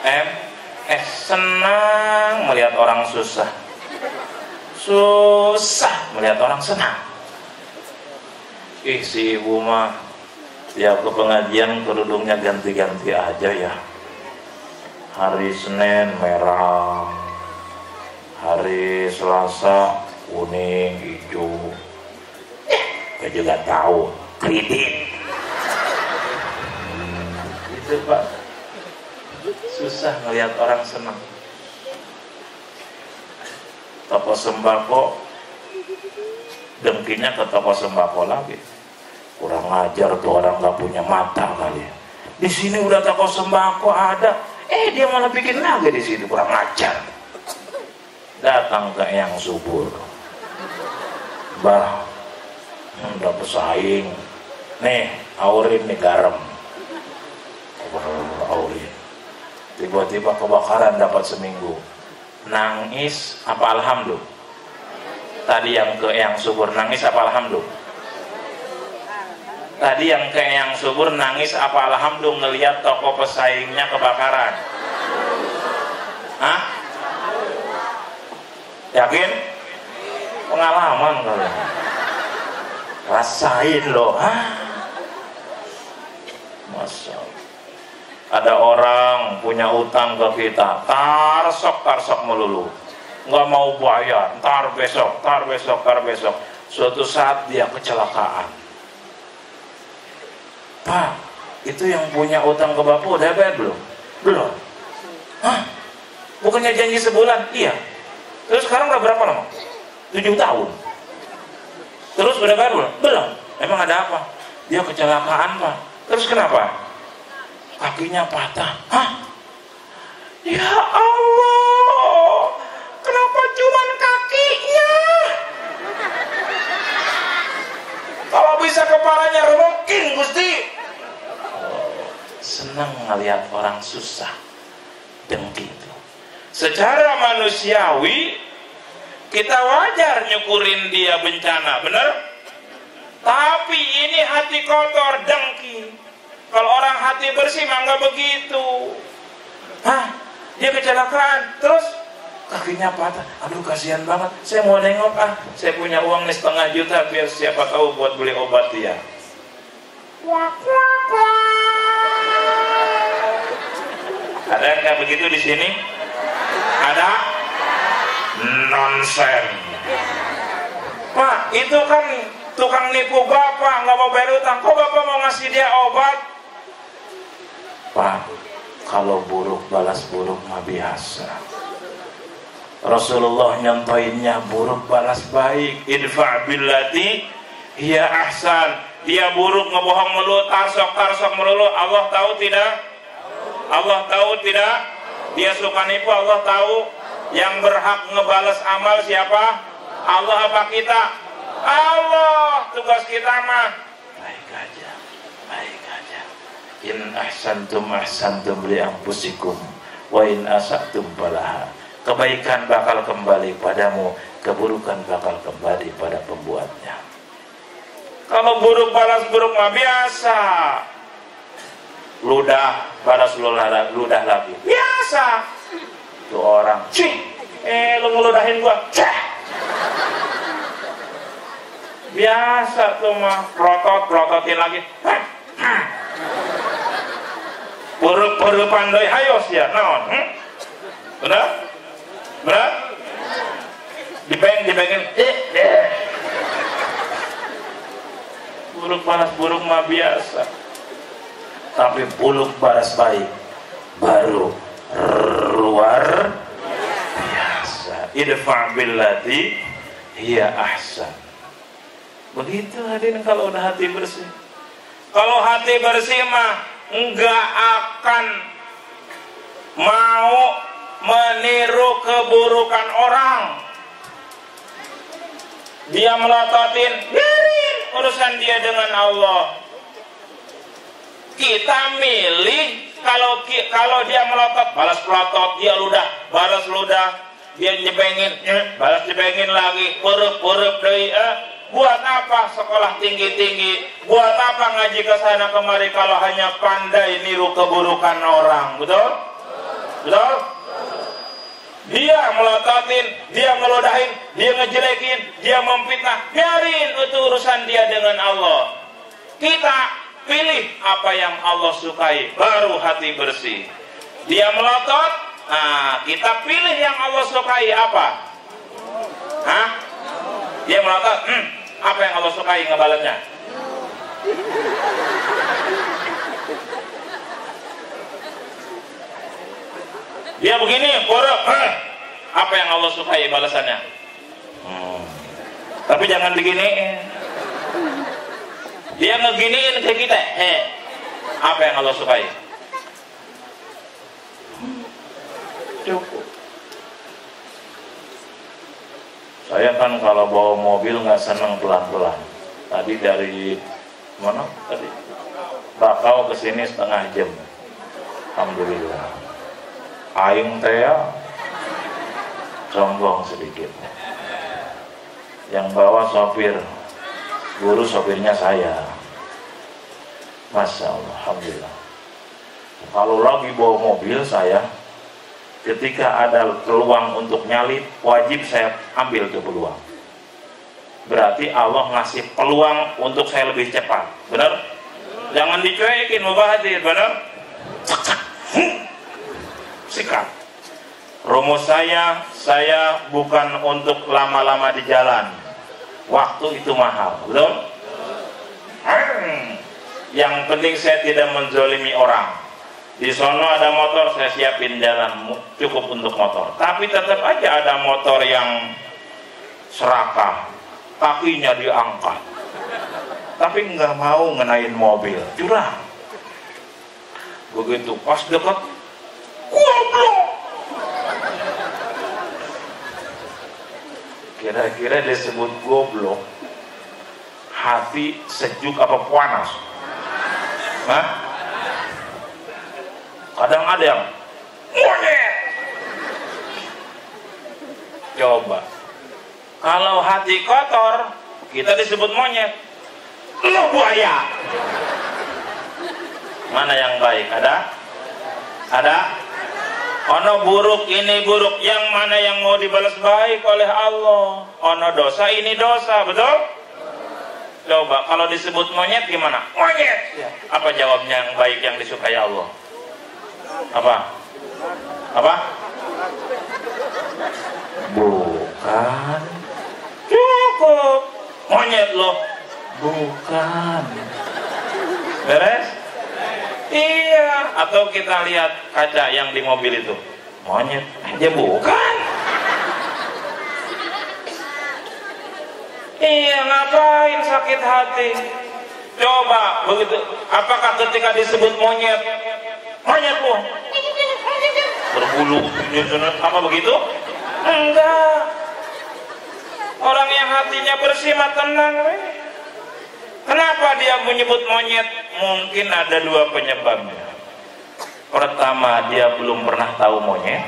M S. Senang melihat orang susah, susah melihat orang senang. Si ibu mah tiap ke pengajian kerudungnya ganti-ganti aja ya. Hari Senin merah, hari Selasa kuning, hijau. Saya juga tahu kredit. Itu Pak, susah melihat orang senang. Toko sembako, dengkinya ke toko sembako lagi. Kurang ajar tuh orang nggak punya mata kali. Di sini udah toko sembako ada, dia malah bikin lagi di sini, kurang ajar. Datang ke yang subur, bah, udah pesaing. Nih, aurin nih garam. Aurin. Tiba-tiba kebakaran dapat seminggu. Nangis apa alhamdulillah? Tadi yang ke yang subur nangis apa alhamdulillah? Tadi yang ke yang subur nangis apa alhamdulillah ngelihat toko pesaingnya kebakaran? Hah? Yakin? Pengalaman kalian? Rasain loh. Masya Allah. Ada orang punya utang ke kita, tarsok melulu, nggak mau bayar, tar besok. Suatu saat dia kecelakaan. Pak, itu yang punya utang ke Bapak udah bayar belum? Belum. Hah? Bukannya janji sebulan? Iya. Terus sekarang udah berapa lama? 7 tahun. Terus udah bayar belum? Belum. Emang ada apa? Dia kecelakaan Pak. Terus kenapa? Kakinya patah. Hah? Ya Allah, kenapa cuman kakinya? Kalau bisa kepalanya remokin Gusti. Senang ngelihat orang susah, dengki itu. Secara manusiawi kita wajar nyukurin dia bencana, bener? Tapi ini hati kotor, dengki. Kalau orang hati bersih mah nggak begitu. Hah? Dia kecelakaan, terus kakinya patah. Aduh kasihan banget. Saya mau nengok saya punya uang nih 1,5 juta biar siapa tahu buat beli obat dia. Ada nggak begitu di sini? Ada? Nonsen. Pak, itu kan tukang nipu Bapak, nggak mau bayar utang. Kok Bapak mau ngasih dia obat? Pak, kalau buruk balas buruk mah biasa. Rasulullah nyontoinnya buruk balas baik. Idfa' billati hiya ahsan. Dia buruk ngebohong melulu, tarsok melulu. Allah tahu tidak? Allah tahu tidak? Dia suka nipu, Allah tahu. Yang berhak ngebalas amal siapa? Allah apa kita? Allah. Tugas kita mah baik aja. In ahsantum li anfusikum wa in asatum falaha. Kebaikan bakal kembali padamu, keburukan bakal kembali pada pembuatnya. Kalau buruk balas buruk mah biasa. Ludah balas ludah lagi. Biasa. Tuh orang, lu ngeludahin gua. Biasa tuh mah, prototin lagi. Pureup-pureupan deui hayo sia naon? Bener? Bener? Dibengin. Buruk balas buruk mah biasa. Tapi buluk balas baik baru luar biasa. Idfa billati hiya ahsan. Begitu hadirin kalau udah hati bersih. Kalau hati bersih mah enggak akan mau meniru keburukan orang. Dia melototin, biarin urusan dia dengan Allah. Kita milih kalau dia melotot, balas pelotot, dia ludah, balas ludah, dia nyebengin, balas nyebengin lagi, pureup deui. Buat apa sekolah tinggi-tinggi? Buat apa ngaji ke sana kemari kalau hanya pandai niru keburukan orang? Betul? Betul? Dia melototin, dia ngeludahin, dia ngejelekin, dia memfitnah. Biarin itu urusan dia dengan Allah. Kita pilih apa yang Allah sukai, baru hati bersih. Dia melotot, nah kita pilih yang Allah sukai apa? Hah? Dia melotot, apa yang Allah sukai ngebalasnya? Dia begini, pureup, apa yang Allah sukai balasannya? Tapi jangan begini. Dia ngeginiin ke kita, apa yang Allah sukai? Cukup. Saya kan kalau bawa mobil nggak seneng pelan-pelan. Tadi dari mana? Tadi Bakau ke sini setengah jam. Alhamdulillah. Aing teh sombong sedikit. Yang bawa sopir, guru sopirnya saya. Masya Allah, alhamdulillah. Kalau lagi bawa mobil saya, ketika ada peluang untuk nyalip, wajib saya ambil ke peluang. Berarti Allah ngasih peluang untuk saya lebih cepat. Benar? Jangan dicuekin, mubahadir, benar? Sikat. Rumus saya bukan untuk lama-lama di jalan. Waktu itu mahal, betul? Yang penting saya tidak menzolimi orang. Di sono ada motor, saya siapin jalan cukup untuk motor. Tapi tetap aja ada motor yang serakah, kakinya diangkat, tapi nggak mau ngenain mobil, curang. Begitu pas dekat, goblok. Kira-kira disebut goblok, hati sejuk apa panas? Hah? Kadang ada yang monyet. Coba, kalau hati kotor, kita disebut monyet. Lo buaya. Mana yang baik? Ada? Ono buruk, ini buruk. Yang mana yang mau dibalas baik oleh Allah? Ono dosa, ini dosa, betul? Coba, kalau disebut monyet gimana? Monyet. Apa jawabnya yang baik yang disukai Allah? Apa? Bukan. Cukup. Monyet loh. Bukan. Beres? Iya. Atau kita lihat kaca yang di mobil itu, monyet. Ya bukan. Iya, ngapain sakit hati? Coba begitu. Apakah ketika disebut monyet, monyet bu berbulu apa begitu? Enggak. Orang yang hatinya bersih mah tenang. Kenapa dia menyebut monyet? Mungkin ada dua penyebabnya. Pertama, dia belum pernah tahu monyet.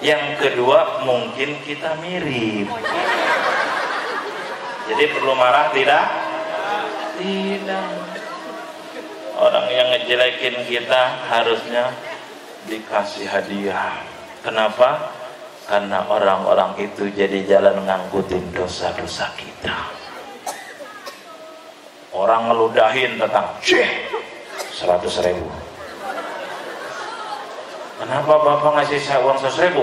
Yang kedua, mungkin kita mirip. Jadi perlu marah tidak? Tidak. Orang yang ngejelekin kita harusnya dikasih hadiah. Kenapa? Karena orang-orang itu jadi jalan ngangkutin dosa-dosa kita. Orang ngeludahin tentang 100.000. Kenapa Bapak ngasih saya uang 100.000?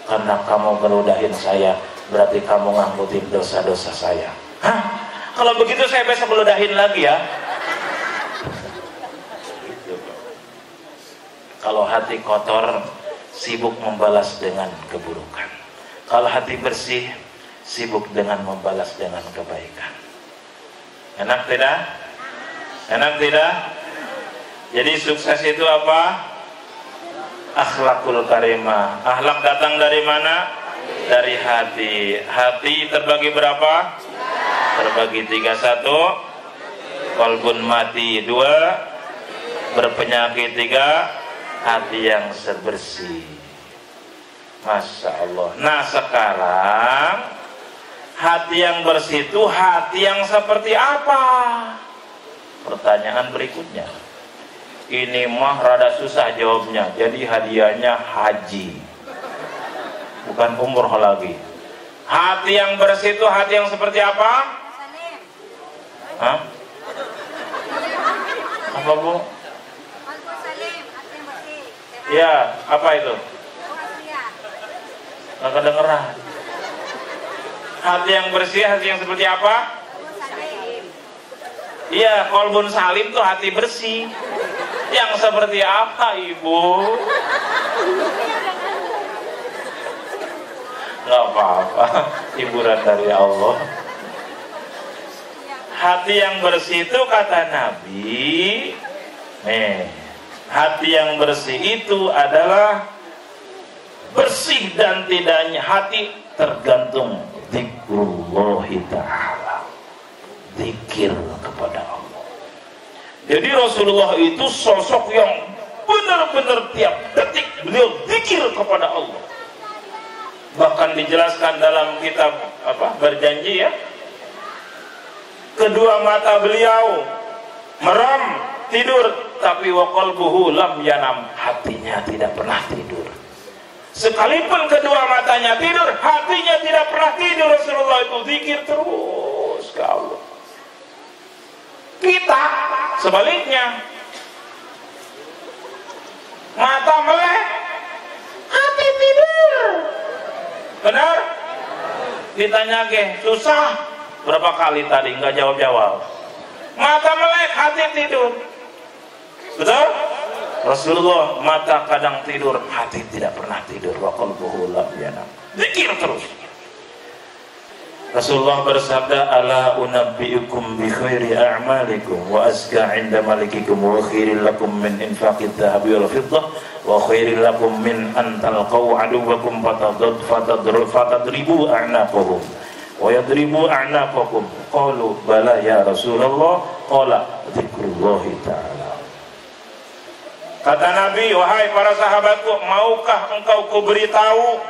Karena kamu ngeludahin saya, berarti kamu ngangkutin dosa-dosa saya. Hah? Kalau begitu saya besok ngeludahin lagi ya. Kalau hati kotor, sibuk membalas dengan keburukan. Kalau hati bersih, sibuk dengan membalas dengan kebaikan. Enak tidak? Enak tidak? Jadi sukses itu apa? Akhlakul karimah. Akhlak datang dari mana? Dari hati. Hati terbagi berapa? Terbagi 3. 1 qalbun mati, 2 berpenyakit, 3 hati yang bersih. Masya Allah. Nah sekarang hati yang bersih itu hati yang seperti apa? Pertanyaan berikutnya. Ini mah rada susah jawabnya. Jadi hadiahnya haji, bukan umroh lagi. Hati yang bersih itu hati yang seperti apa? Hah? Apa Bu? Ya, apa itu? Nggak kedengeran. Hati yang bersih, hati yang seperti apa? Iya, qalbun salim tuh hati bersih. Yang seperti apa Ibu? Nggak apa-apa, hiburan dari Allah. Hati yang bersih itu kata Nabi, hati yang bersih itu adalah bersih dan tidaknya hati tergantung zikrullahi ta'ala, zikir kepada Allah. Jadi Rasulullah itu sosok yang benar-benar tiap detik beliau zikir kepada Allah. Bahkan dijelaskan dalam kitab berjanji ya, kedua mata beliau merem tidur, tapi wa qalbuhu lam yanam, hatinya tidak pernah tidur. Sekalipun kedua matanya tidur, hatinya tidak pernah tidur. Rasulullah itu zikir terus ke Allah. Kita sebaliknya, mata melek, hati tidur. Benar? Ditanya susah berapa kali tadi nggak jawab-jawab. Mata melek, hati tidur. Betul? Rasulullah mata kadang tidur, hati tidak pernah tidur. Wa qalbuhu lam yanam. Zikir terus. Rasulullah bersabda, ala unabbiukum bi khairi a'malikum wa azka 'inda malikikum wa khairil lakum min infaqid dhahabi wal fiddah wa khairil lakum min an talqaw aduwakum fatadribu a'naqahum wa yadribu a'naqakum. Qalu bala ya Rasulullah, qala dzikrullahi ta'ala. Kata Nabi, wahai para sahabatku, maukah engkau kuberitahu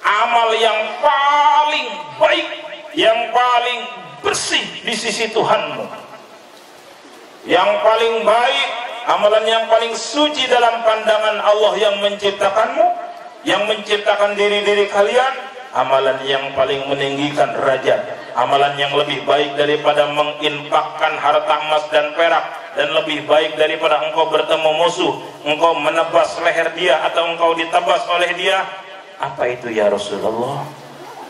amal yang paling baik, yang paling bersih di sisi Tuhanmu, yang paling baik, amalan yang paling suci dalam pandangan Allah yang menciptakanmu, yang menciptakan diri-diri kalian, amalan yang paling meninggikan derajat, amalan yang lebih baik daripada menginfakkan harta emas dan perak, dan lebih baik daripada engkau bertemu musuh, engkau menebas leher dia atau engkau ditebas oleh dia. Apa itu ya Rasulullah?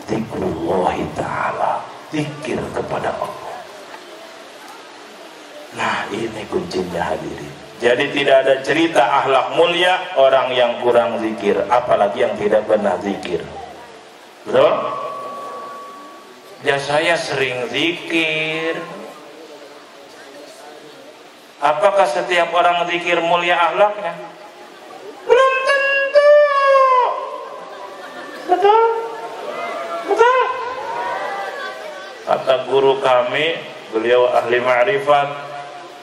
Dzikrullahi ta'ala, zikir kepada Allah. Nah ini kuncinya hadirin. Jadi tidak ada cerita akhlak mulia orang yang kurang zikir, apalagi yang tidak pernah zikir. Betul? Ya saya sering zikir. Apakah setiap orang zikir mulia akhlaknya? Belum tentu. Betul? Betul? Kata guru kami, beliau ahli ma'rifat,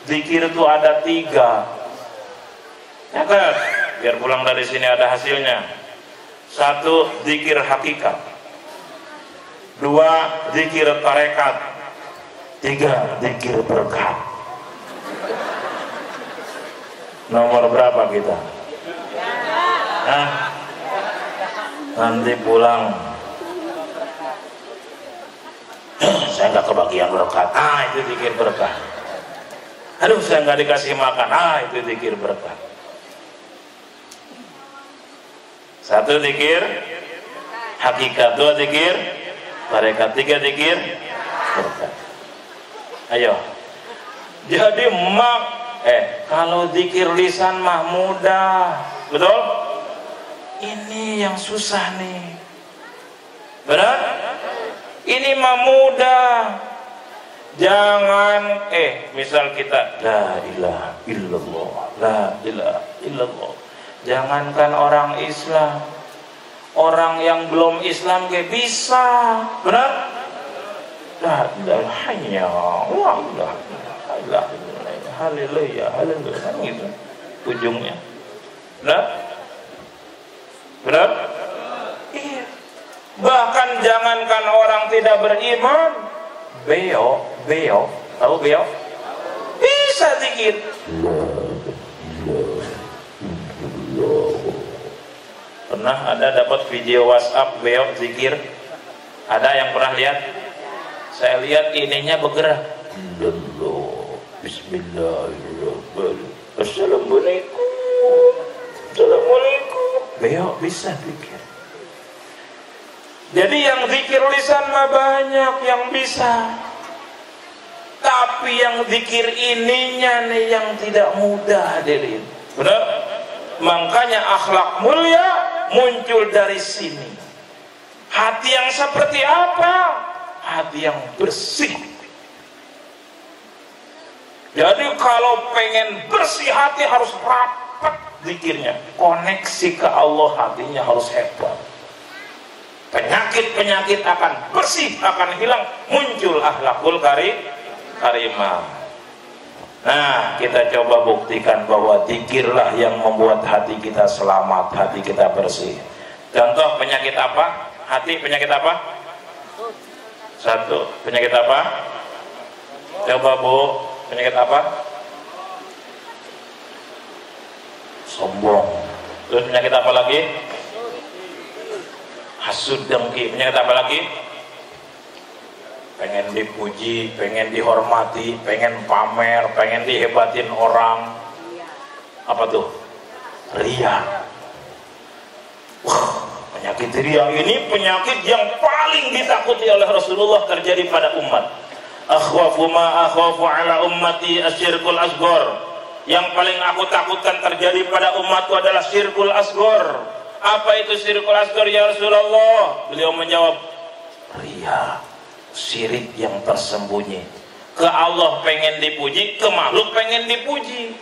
zikir itu ada 3. Catat, biar pulang dari sini ada hasilnya. 1, zikir hakikat. 2, zikir tarekat. 3, zikir berkat. Nomor berapa kita? Nah, nanti pulang saya nggak kebagian berkat, itu zikir berkah. Aduh, saya nggak dikasih makan, itu zikir berkah. Satu zikir hakikat, dua zikir barekat, tiga zikir berkah. Ayo, jadi kalau zikir lisan mah mudah, betul? Ini yang susah nih, benar? Ini mah mudah. Jangan misal kita la ilaha illallah, la ilaha illallah. Jangankan orang Islam, orang yang belum Islam kayak bisa, benar? La ilaha illallah, haleluya, haleluya, kan gitu ujungnya. Benar? Benar? Iya. Bahkan jangankan orang tidak beriman, beo, tahu beo? Bisa zikir. Pernah ada dapat video WhatsApp beo zikir? Ada yang pernah lihat? Saya lihat ininya bergerak. Bismillahirrahmanirrahim. Assalamualaikum. Assalamualaikum. Beo bisa zikir. Jadi yang zikir lisan mah banyak yang bisa, tapi yang zikir ininya nih yang tidak mudah, hadirin. Benar? Makanya akhlak mulia muncul dari sini. Hati yang seperti apa? Hati yang bersih. Jadi kalau pengen bersih hati harus rapat zikirnya, koneksi ke Allah hatinya harus hebat. Penyakit-penyakit akan bersih, akan hilang, muncul akhlakul karimah. Nah, kita coba buktikan bahwa zikirlah yang membuat hati kita selamat, hati kita bersih. Contoh penyakit apa? Hati penyakit apa? Satu, penyakit apa? Coba Bu, penyakit apa? Sombong. Terus penyakit apa lagi? Hasud, dengki. Penyakit apa lagi? Pengen dipuji, pengen dihormati, pengen pamer, pengen dihebatin orang. Apa tuh? Ria. Wah, penyakit ria ini penyakit yang paling ditakuti oleh Rasulullah terjadi pada umat. Akhwafu ma akhwafu ala ummati asyirkul asghar. Yang paling aku takutkan terjadi pada umatku adalah syirkul asghar. Apa itu syirkul asghar ya Rasulullah? Beliau menjawab, ria, syirik yang tersembunyi. Ke Allah pengen dipuji, ke makhluk pengen dipuji.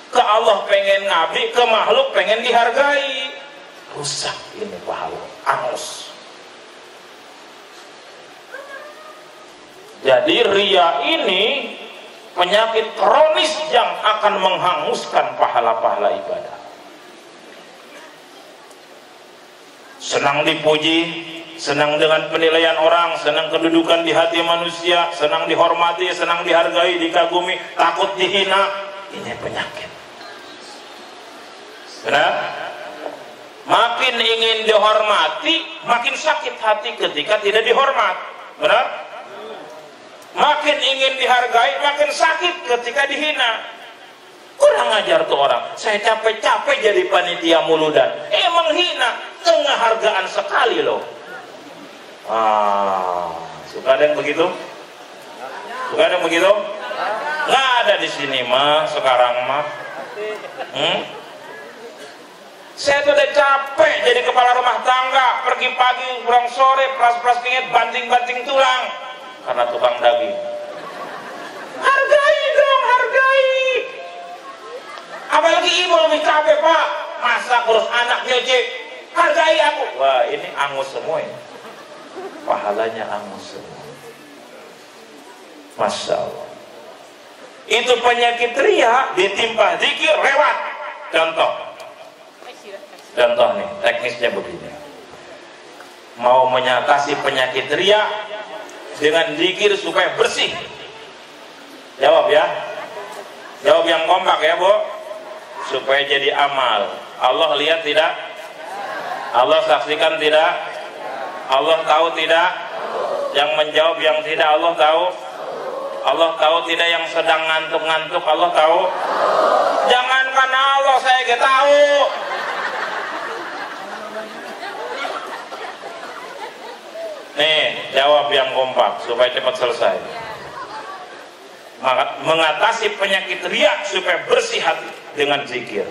Ke Allah pengen ngabdi, ke makhluk pengen dihargai. Rusak ini pahala, angus. Jadi ria ini penyakit kronis yang akan menghanguskan pahala-pahala ibadah. Senang dipuji, senang dengan penilaian orang, senang kedudukan di hati manusia, senang dihormati, senang dihargai, dikagumi, takut dihina. Ini penyakit. Benar? Makin ingin dihormati, makin sakit hati ketika tidak dihormat. Benar? Makin ingin dihargai, makin sakit ketika dihina. Kurang ajar tuh orang. Saya capek-capek jadi panitia muludan, menghina, penghargaan sekali loh. Suka ada yang begitu? Suka ada yang begitu? Nggak ada di sini mah sekarang mah. Saya tuh udah capek jadi kepala rumah tangga, pergi pagi pulang sore, peras-peras keringet, banting-banting tulang karena tukang daging. Hargai dong, hargai. Apalagi ibu lebih capek Pak, masa ngurus anak nyuci, hargai aku. Wah ini angus semua ini, pahalanya angus semua. Masya Allah. Itu penyakit ria ditimpa zikir lewat. Contoh nih, teknisnya begini. Mau mengatasi penyakit ria dengan zikir supaya bersih. Jawab ya. Jawab yang kompak ya Bu. Supaya jadi amal. Allah lihat tidak? Allah saksikan tidak? Allah tahu tidak? Yang menjawab yang tidak Allah tahu? Allah tahu tidak? Yang sedang ngantuk-ngantuk Allah tahu? Jangankan Allah, saya gak tahu. Nih, jawab yang kompak supaya cepat selesai. Mengatasi penyakit riya supaya bersih hati dengan zikir.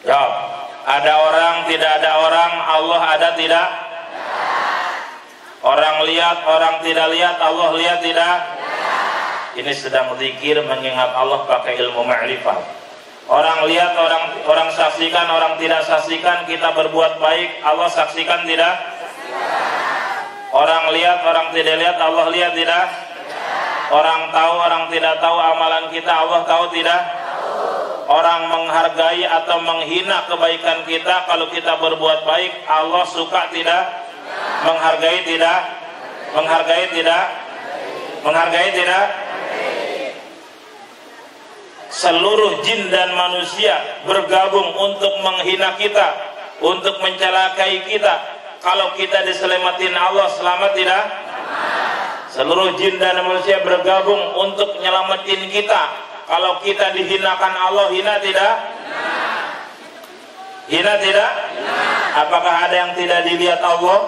Jawab. Ada orang, tidak ada orang, Allah ada tidak? Orang lihat, orang tidak lihat, Allah lihat tidak? Ini sedang zikir mengingat Allah pakai ilmu ma'rifat. Orang lihat, orang saksikan, orang tidak saksikan, kita berbuat baik, Allah saksikan tidak? Orang lihat, orang tidak lihat, Allah lihat tidak? Orang tahu, orang tidak tahu amalan kita, Allah tahu tidak? Orang menghargai atau menghina kebaikan kita, kalau kita berbuat baik, Allah suka tidak? Menghargai tidak? Menghargai tidak? Menghargai tidak? Seluruh jin dan manusia bergabung untuk menghina kita, untuk mencelakai kita. Kalau kita diselamatin Allah, selamat tidak? Seluruh jin dan manusia bergabung untuk nyelamatin kita. Kalau kita dihinakan Allah, hina tidak? Hina tidak? Apakah ada yang tidak dilihat Allah?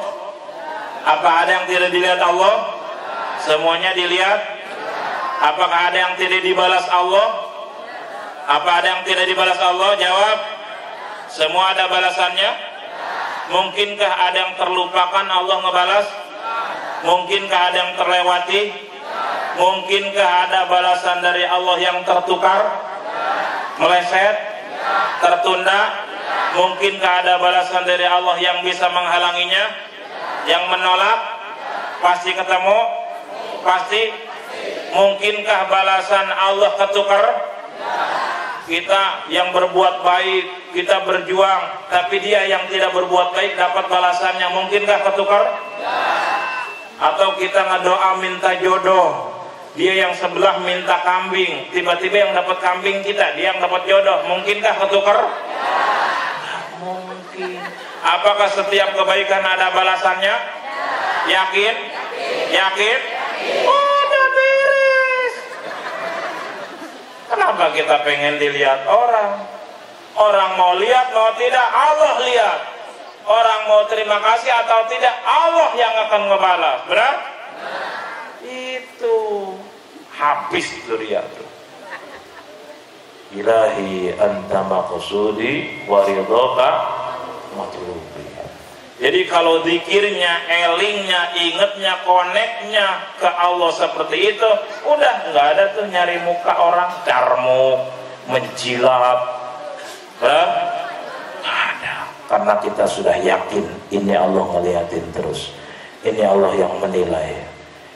Apa ada yang tidak dilihat Allah? Semuanya dilihat. Apakah ada yang tidak dibalas Allah? Apa ada yang tidak dibalas Allah? Jawab. Semua ada balasannya. Mungkinkah ada yang terlupakan Allah ngebalas? Mungkinkah ada yang terlewati? Mungkinkah ada balasan dari Allah yang tertukar? Meleset? Tertunda? Mungkinkah ada balasan dari Allah yang bisa menghalanginya? Yang menolak? Pasti ketemu? Pasti? Mungkinkah balasan Allah ketukar? Kita yang berbuat baik, kita berjuang, tapi dia yang tidak berbuat baik dapat balasannya, mungkinkah ketukar? Atau kita ngedoa minta jodoh, dia yang sebelah minta kambing, tiba-tiba yang dapat kambing kita, dia yang dapat jodoh, mungkinkah ketukar? Mungkin. Apakah setiap kebaikan ada balasannya? Yakin? Yakin? Udah beres. Kenapa kita pengen dilihat orang? Orang mau lihat mau tidak, Allah lihat. Orang mau terima kasih atau tidak, Allah yang akan ngebalas. Benar? Itu habis itu dia tuh. Ilahi anta maqsudi wa ridhaka matlubi. Jadi kalau zikirnya, elingnya, ingetnya, koneknya ke Allah seperti itu, udah nggak ada tuh nyari muka orang, carmuk, menjilat, nggak ada. Karena kita sudah yakin ini Allah ngeliatin terus, ini Allah yang menilai,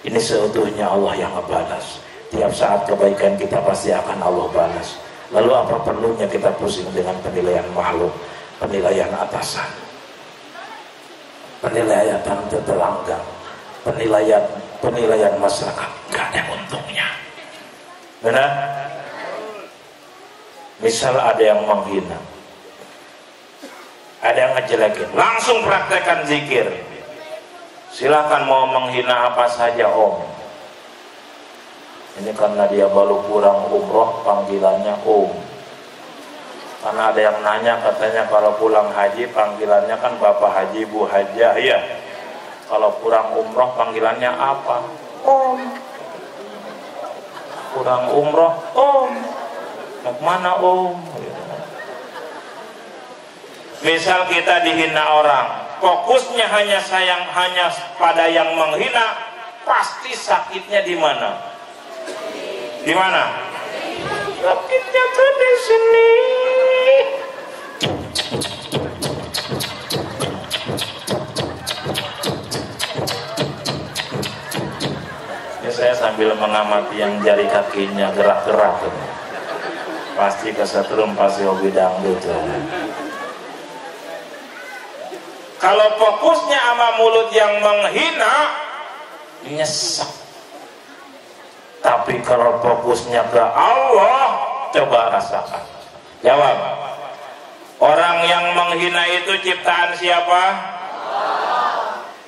ini seutuhnya Allah yang ngebalas. Tiap saat kebaikan kita pasti akan Allah balas. Lalu apa perlunya kita pusing dengan penilaian makhluk, penilaian atasan, penilaian tetangga, penilaian masyarakat? Gak ada untungnya. Benar? Misal ada yang menghina, ada yang ngejelekin, langsung praktekkan zikir. Silahkan mau menghina apa saja om. Ini karena dia baru pulang umroh, panggilannya om. Karena ada yang nanya, katanya kalau pulang haji panggilannya kan bapak haji, bu hajah, ya. Kalau pulang umroh panggilannya apa? Om. Pulang umroh, om. Mau kemana om? Misal kita dihina orang, fokusnya hanya pada yang menghina, pasti sakitnya di mana? Di mana? Sakitnya tuh di sini. Ini saya sambil mengamati yang jari kakinya gerak-gerak, pasti kesetrum, pasti hobi dangdut. Kalau fokusnya sama mulut yang menghina, nyesek. Tapi kalau fokusnya ke Allah, coba rasakan. Jawab. Orang yang menghina itu ciptaan siapa?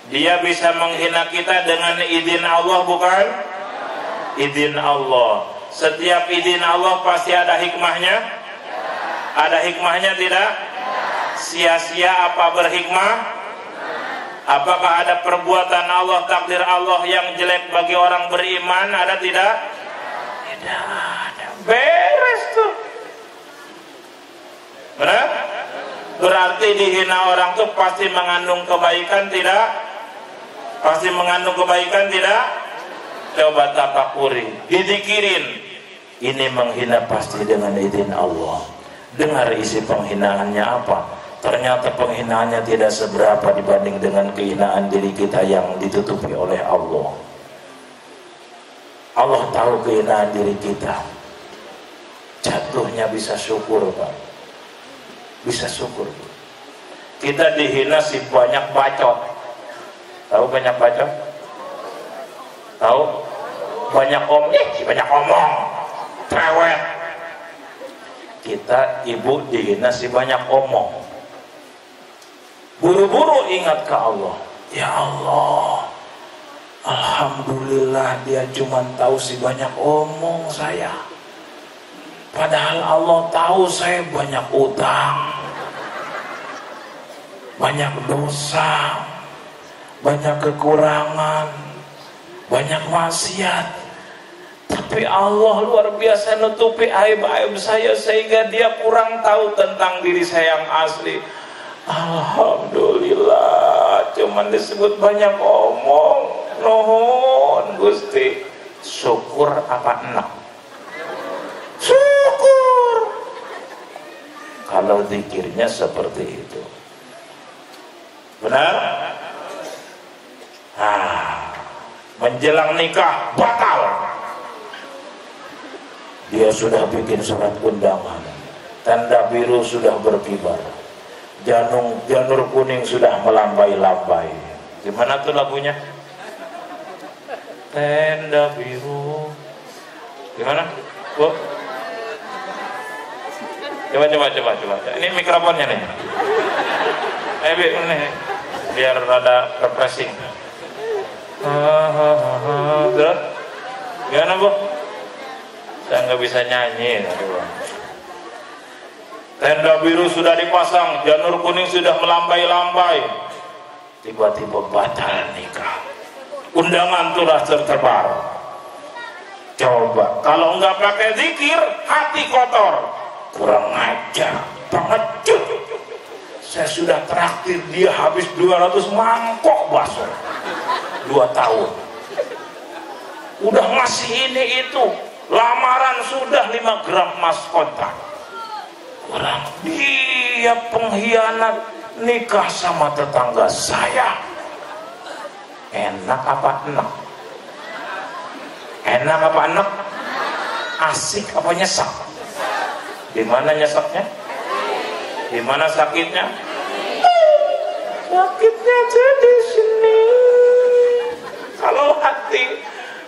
Dia bisa menghina kita dengan izin Allah, bukan? Izin Allah. Setiap izin Allah pasti ada hikmahnya. Ada hikmahnya tidak? Sia-sia apa berhikmah? Apakah ada perbuatan Allah, takdir Allah yang jelek bagi orang beriman? Ada tidak? Tidak ada. Beres tuh. Benar? Berarti dihina orang tuh pasti mengandung kebaikan, tidak? Pasti mengandung kebaikan, tidak? Coba tafakuri, dizikirin. Ini menghina pasti dengan izin Allah. Dengar isi penghinaannya apa? Ternyata penghinaannya tidak seberapa dibanding dengan kehinaan diri kita yang ditutupi oleh Allah. Allah tahu kehinaan diri kita. Jatuhnya bisa syukur, Pak. Bisa syukur. Kita dihina si banyak bacot. Tahu banyak bacot? Tahu? Banyak banyak omong. Cerewet. Kita ibu dihina si banyak omong. Buru-buru ingat ke Allah. Ya Allah, alhamdulillah dia cuma tahu si banyak omong saya. Padahal Allah tahu saya banyak utang, banyak dosa, banyak kekurangan, banyak maksiat. Tapi Allah luar biasa nutupi aib-aib saya sehingga dia kurang tahu tentang diri saya yang asli. Alhamdulillah, cuman disebut banyak omong. Nuhun Gusti. Syukur apa enak? Syukur. Kalau zikirnya seperti itu. Benar? Menjelang nikah batal. Dia sudah bikin surat undangan, tanda biru sudah berkibar, janur kuning sudah melambai-lambai. Gimana tuh lagunya? Tenda biru. Gimana? Bu? Coba. Ini mikrofonnya nih. Ini biar rada refreshing. Terus? Gimana, Bu? Saya nggak bisa nyanyi. Tenda biru sudah dipasang, janur kuning sudah melambai-lambai. Tiba-tiba batal nikah. Undangan sudah tersebar. Coba, kalau nggak pakai zikir, hati kotor. Kurang ajar, pengecut. Saya sudah traktir dia habis 200 mangkok bakso. 2 tahun. Udah ngasih ini itu. Lamaran sudah 5 gram emas kontak. Kurang, dia pengkhianat, nikah sama tetangga saya. Enak apa enak? Enak apa enak? Asik apa nyesek? Di mana nyeseknya? Di mana sakitnya? Sakitnya di sini. Kalau hati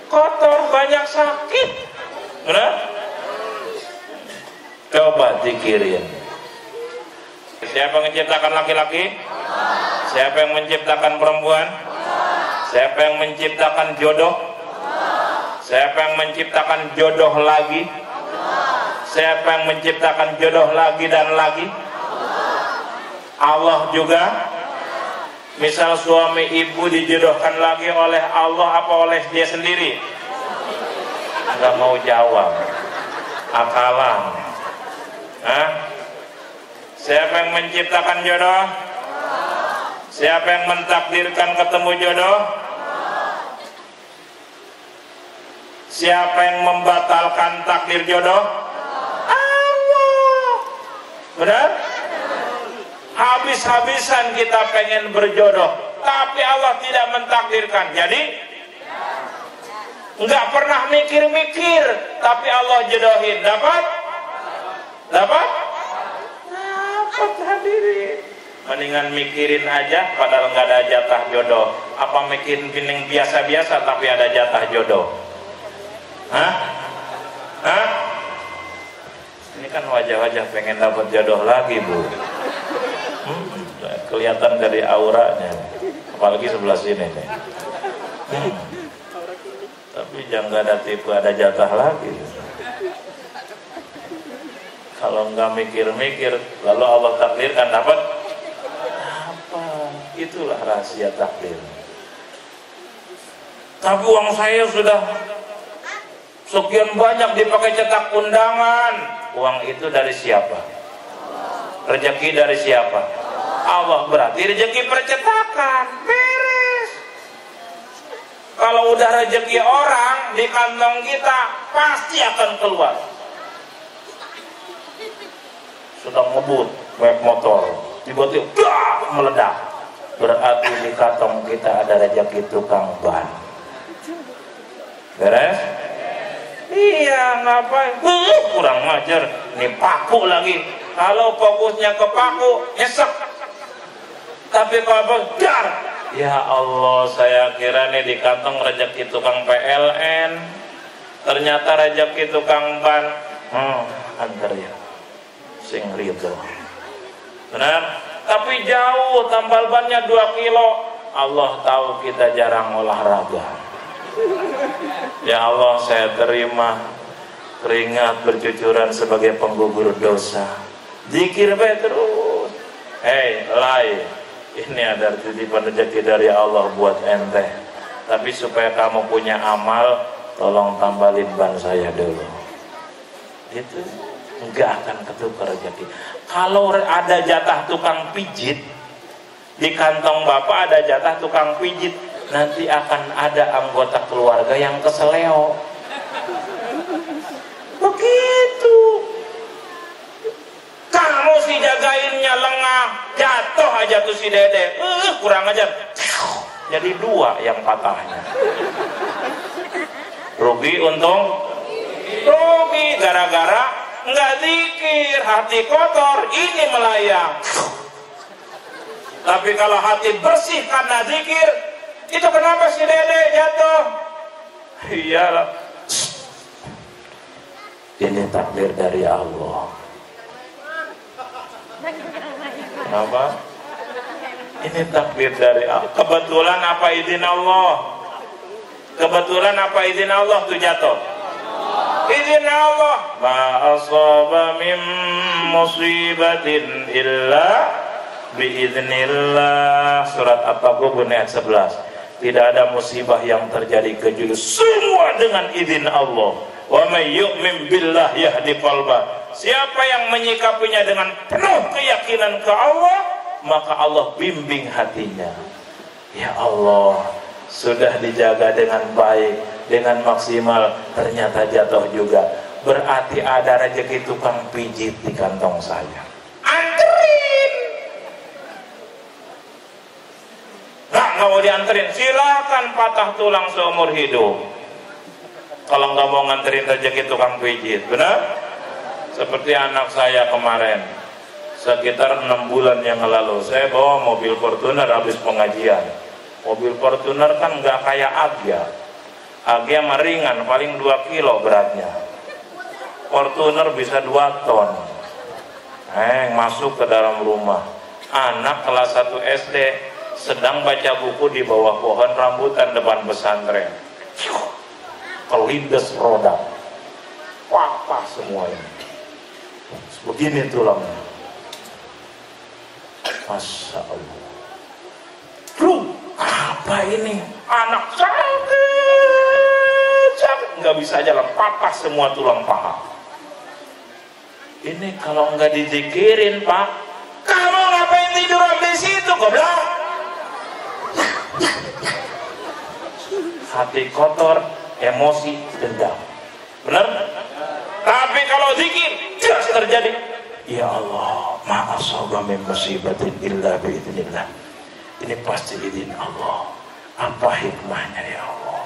kotor banyak sakit. Benar? Coba zikirin. Siapa yang menciptakan laki-laki? Siapa yang menciptakan perempuan? Siapa yang menciptakan jodoh? Siapa yang menciptakan jodoh lagi? Siapa yang menciptakan jodoh lagi dan lagi? Allah juga. Misal suami ibu dijodohkan lagi oleh Allah apa oleh dia sendiri? Nggak mau jawab. Akalan. Siapa yang menciptakan jodoh? Siapa yang mentakdirkan ketemu jodoh? Siapa yang membatalkan takdir jodoh? Allah. Benar? Habis-habisan kita pengen berjodoh, tapi Allah tidak mentakdirkan. Jadi nggak pernah mikir-mikir, tapi Allah jodohin. Dapat? Dapat hadirin. Mendingan mikirin aja, padahal nggak ada jatah jodoh. Apa mikirin biasa-biasa, tapi ada jatah jodoh? Ini kan wajah-wajah pengen dapat jodoh lagi, Bu. kelihatan dari auranya, apalagi sebelah sini nih. Tapi jangan nggak ada tipe, ada jatah lagi. Kalau nggak mikir-mikir, lalu Allah takdirkan dapat apa? Itulah rahasia takdir. Tapi uang saya sudah sekian banyak dipakai cetak undangan. Uang itu dari siapa? Rezeki dari siapa? Allah. Berarti rezeki percetakan. Beres. Kalau udah rezeki orang di kantong kita, pasti akan keluar. Sedang ngebut naik motor, tiba-tiba meledak. Berarti di kantong kita ada rezeki tukang ban. Beres? Iya, ngapain? Kurang ngajar. Ini paku lagi. Kalau fokusnya ke paku, nyesek. Tapi kalau dar, ya Allah, saya kira nih di kantong rezeki tukang PLN, ternyata rezeki tukang ban. Antar ya, sing ridho. Benar? Tapi jauh, tambal bannya 2 kilo. Allah tahu kita jarang olahraga. Ya Allah, saya terima keringat bercucuran sebagai penggugur dosa. Zikir baik terus. Hei, lai, ini ada titipan rezeki dari Allah buat ente. Tapi supaya kamu punya amal, tolong tambalin ban saya dulu. Itu enggak akan ketukar rezeki. Kalau ada jatah tukang pijit, di kantong bapak ada jatah tukang pijit, nanti akan ada anggota keluarga yang keseleo. Begitu. Kamu si jagainnya lengah, jatuh aja tuh si dede. Kurang ajar. Jadi 2 yang patahnya. Rugi untung? Rugi gara-gara nggak zikir, hati kotor, ini melayang. Tapi kalau hati bersih karena zikir, itu kenapa si dede jatuh? Iyalah. Ini takdir dari Allah. Kenapa? Ini takdir dari Allah. Kebetulan apa izin Allah? Kebetulan apa izin Allah tuh jatuh? Izin Allah. Ma asaba min musibatin illa biiznillah. Surat At-Taghabun ayat 11. Tidak ada musibah yang terjadi kecuali semua dengan izin Allah. Wa may yu'min billah yahdi qalbah. Siapa yang menyikapinya dengan penuh keyakinan ke Allah, maka Allah bimbing hatinya. Ya Allah, sudah dijaga dengan baik, dengan maksimal, ternyata jatuh juga. Berarti ada rezeki tukang pijit di kantong saya. Anterin. Nggak mau dianterin, silakan patah tulang seumur hidup. Kalau nggak mau nganterin rezeki tukang pijit, benar? Seperti anak saya kemarin, sekitar 6 bulan yang lalu, saya bawa mobil Fortuner habis pengajian. Mobil Fortuner kan nggak kayak Agya. Agya mah ringan, paling 2 kilo beratnya. Fortuner bisa 2 ton. Masuk ke dalam rumah. Anak kelas 1 SD sedang baca buku di bawah pohon rambutan depan pesantren. Kelindes roda, patah semua ini. Begini tulangnya. Masya Allah. Bro, apa ini? Anak sakit, nggak bisa jalan, patah semua tulang paha. Ini kalau nggak dizikirin, Pak, kamu ngapain tidur di situ, goblok? Hati kotor, emosi, dendam. Benar? Tapi kalau zikir, jelas terjadi. Ya Allah, ma asaba min musibatin illa biidznillah. Ini pasti izin Allah. Apa hikmahnya ya Allah?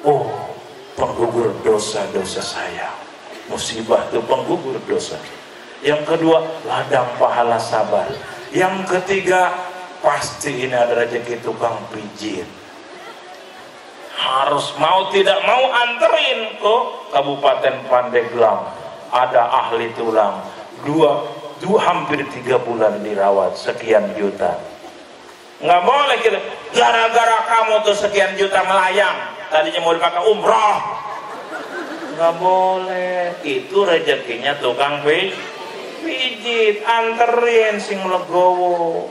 Oh, penggugur dosa-dosa saya. Musibah itu penggugur dosa. Yang kedua, ladang pahala sabar. Yang ketiga, pasti ini ada rezeki tukang pijit. Harus mau tidak mau anterin ke Kabupaten Pandeglang. Ada ahli tulang. 2 hampir 3 bulan dirawat, sekian juta. Nggak boleh kita gara-gara kamu tuh sekian juta melayang, tadinya mau dipakai umroh. Nggak boleh, itu rezekinya tukang pijit, anterin sing legowo.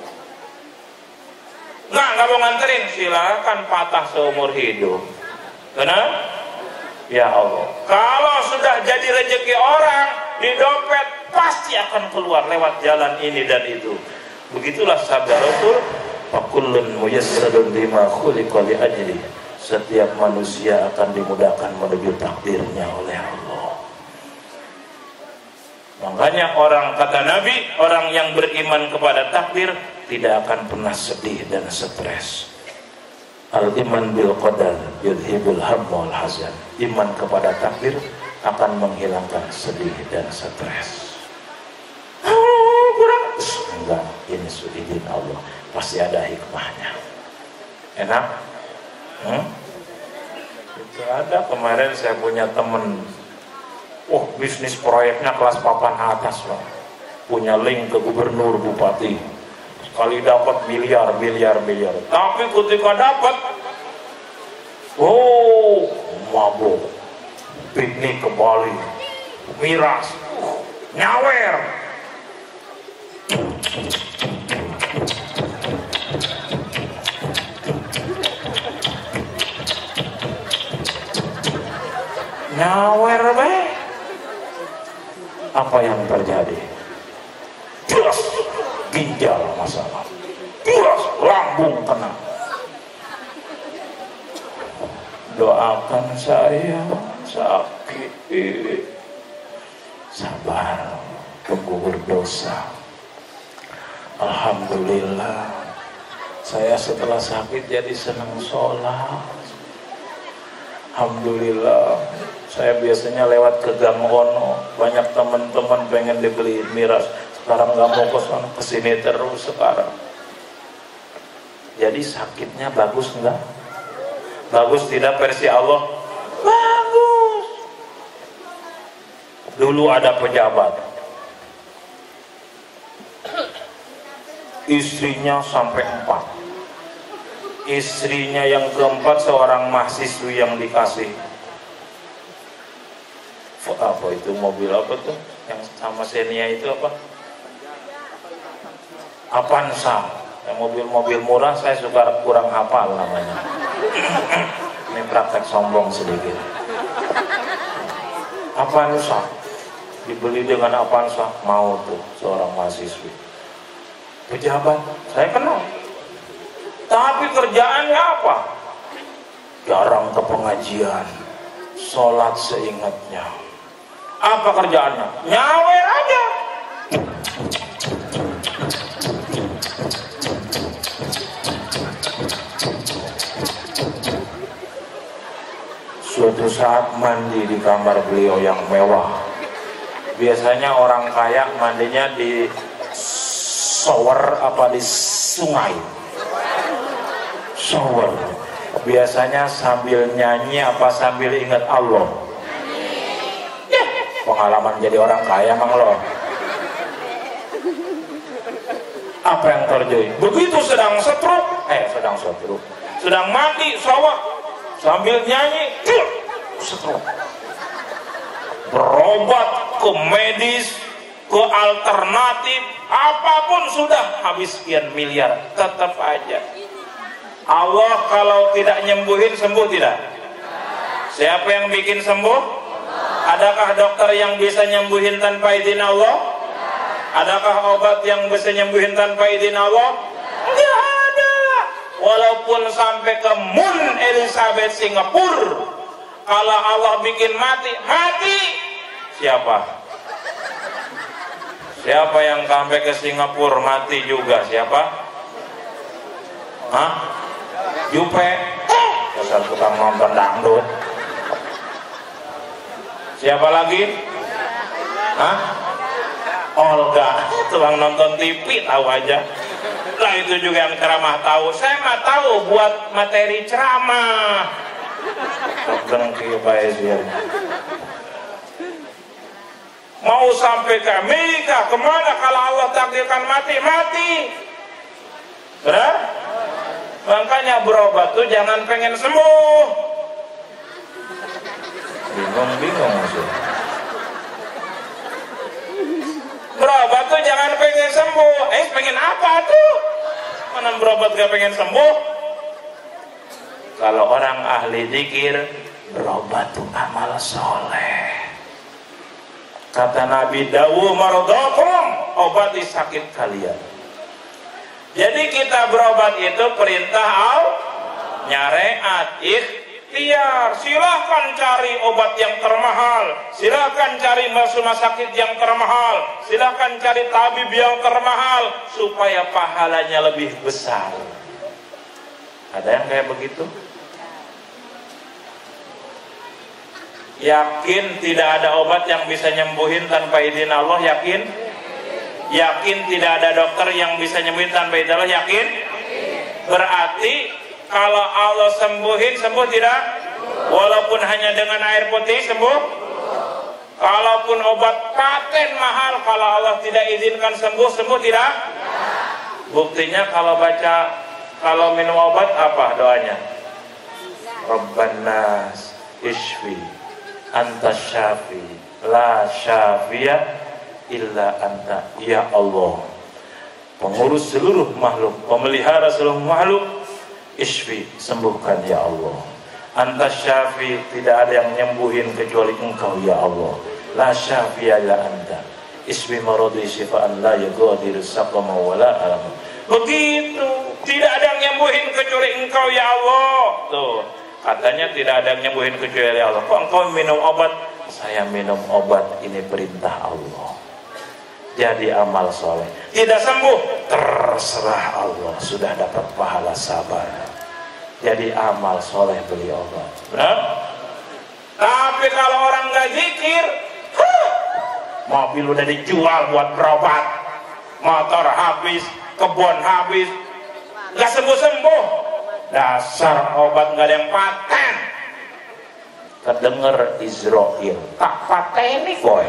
Nggak mau nganterin, silakan patah seumur hidup. Benar? Ya Allah, kalau sudah jadi rezeki orang di dompet, pasti akan keluar lewat jalan ini dan itu. Begitulah sabda Rasul, fakullun muyassarun lima khuliqa li ajli. Setiap manusia akan dimudahkan menuju takdirnya oleh Allah. Makanya orang, kata Nabi, orang yang beriman kepada takdir tidak akan pernah sedih dan stres. Al-iman bil qadar yudhibul hamma wal hazan. Iman kepada takdir akan menghilangkan sedih dan stres. Enggak, ini izin Allah, pasti ada hikmahnya. Enak? Itu ada kemarin saya punya temen, bisnis proyeknya kelas papan atas, Pak. Punya link ke gubernur, bupati, sekali dapat miliar. Tapi ketika dapat, mabuk, piknik ke Bali, miras, nyawer. Nyawer be. Apa yang terjadi? Jelas ginjal masalah, jelas lambung kena. Doakan saya, sakit, sabar, tunggu berdosa. Alhamdulillah, saya setelah sakit jadi senang sholat. Alhamdulillah, saya biasanya lewat ke Gang Ono, banyak teman-teman pengen dibeli miras. Sekarang nggak mau ke sana, kesini terus sekarang. Jadi sakitnya bagus nggak? Bagus tidak versi Allah? Bagus. Dulu ada pejabat, istrinya sampai 4. Istrinya yang keempat seorang mahasiswi yang dikasih apa itu, mobil apa tuh yang sama Xenia itu apa? Avanza. Yang mobil-mobil murah saya suka kurang hafal namanya. Ini praktek sombong sedikit. Avanza dibeli dengan Avanza, mau tuh seorang mahasiswi. Pejabat saya kenal, tapi kerjaannya apa? Jarang ke pengajian, sholat seingatnya. Apa kerjaannya? Nyawer aja. Suatu saat mandi di kamar beliau yang mewah. Biasanya orang kaya mandinya di shower apa di sungai. Shower. Biasanya sambil nyanyi apa sambil ingat Allah. Pengalaman jadi orang kaya mang lo. Apa yang terjadi? Begitu sedang mandi shower sambil nyanyi, stroke. Berobat ke medis, ke alternatif, apapun sudah habis sekian miliar, tetap aja. Allah kalau tidak nyembuhin, sembuh tidak? Siapa yang bikin sembuh? Adakah dokter yang bisa nyembuhin tanpa izin Allah? Adakah obat yang bisa nyembuhin tanpa izin Allah? Tidak ada. Walaupun sampai ke Moon Elizabeth Singapura, kalau Allah bikin mati. Siapa? Siapa yang sampai ke Singapura mati juga? Siapa? Hah? Jupe? Dasar tukang nonton dangdut. Siapa lagi? Hah? Olga, tukang nonton TV tahu aja. Lah itu juga yang ceramah tahu. Saya mah tahu buat materi ceramah. Mau sampai ke Amerika, kemana kalau Allah takdirkan mati, mati. Benar? Makanya berobat tuh jangan pengen sembuh. Bingung maksudnya. Berobat tuh jangan pengen sembuh. Pengen apa tuh? Mana berobat gak pengen sembuh? Kalau orang ahli zikir, berobat tuh amal soleh. Kata Nabi, dawu maradakum, obati sakit kalian. Jadi kita berobat itu perintah Allah, nyareat, ikhtiar. Silahkan cari obat yang termahal, silahkan cari rumah sakit yang termahal, silahkan cari tabib yang termahal, supaya pahalanya lebih besar. Ada yang kayak begitu? Yakin tidak ada obat yang bisa nyembuhin tanpa izin Allah? Yakin? Yakin tidak ada dokter yang bisa nyembuhin tanpa izin Allah? Yakin? Berarti kalau Allah sembuhin, sembuh tidak? Walaupun hanya dengan air putih sembuh? Kalaupun obat paten mahal, kalau Allah tidak izinkan sembuh, sembuh tidak? Buktinya kalau minum obat apa doanya? Rabbanas ishfi anta syafi la syafiya illa anta. Ya Allah, pengurus seluruh makhluk, pemelihara seluruh makhluk, ishfi, sembuhkan ya Allah. Anta syafi, tidak ada yang nyembuhin kecuali engkau ya Allah. La syafiya illa anta, ishfi maradi syifaan la yaghadiru saqama wala alam. Begitu, tidak ada yang nyembuhin kecuali engkau ya Allah. Tuh, katanya tidak ada yang nyembuhin kecuali Allah. Kok engkau minum obat? Saya minum obat, ini perintah Allah. Jadi amal soleh. Tidak sembuh, terserah Allah, sudah dapat pahala sabar. Jadi amal soleh beli obat. Benar? Tapi kalau orang nggak zikir, mobil udah dijual buat berobat, motor habis, kebun habis, nggak sembuh-sembuh. Dasar obat nggak ada yang paten. Kedenger Israel, tak pateni kowe.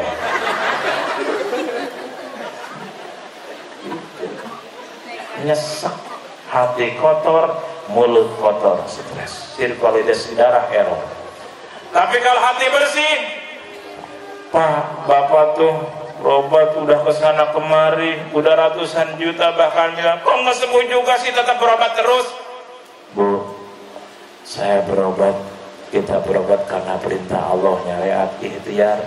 Nyesek, hati kotor, mulut kotor, stres, sirkulasi darah error. Tapi kalau hati bersih, Pak, Bapak tuh berobat udah kesana kemari, udah ratusan juta bahkan bilang, kok nggak sembuh juga sih, tetap berobat terus? Bu, saya berobat, kita berobat karena perintah Allah, nyareat, ikhtiar.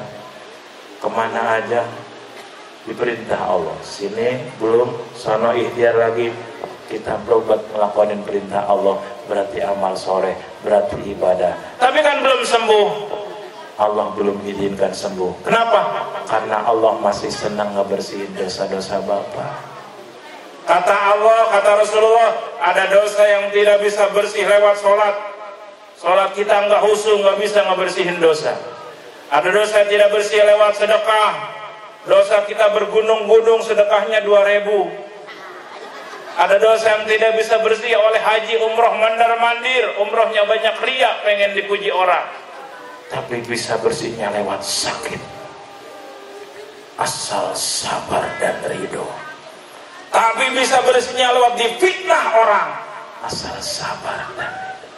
Kemana aja diperintah Allah. Sini belum, sono ikhtiar lagi. Kita berobat melakukan perintah Allah, berarti amal soleh, berarti ibadah. Tapi kan belum sembuh. Allah belum izinkan sembuh. Kenapa? Karena Allah masih senang ngebersihin dosa-dosa Bapak. Kata Allah, kata Rasulullah, ada dosa yang tidak bisa bersih lewat sholat. Sholat kita nggak khusyuk, nggak bisa ngebersihin dosa. Ada dosa yang tidak bersih lewat sedekah. Dosa kita bergunung-gunung, sedekahnya 2.000. Ada dosa yang tidak bisa bersih oleh haji, umroh, mandar-mandir. Umrohnya banyak riya, pengen dipuji orang. Tapi bisa bersihnya lewat sakit. Asal sabar dan ridho. Tapi bisa bersihnya lewat difitnah orang. Asal sabar dan ridho.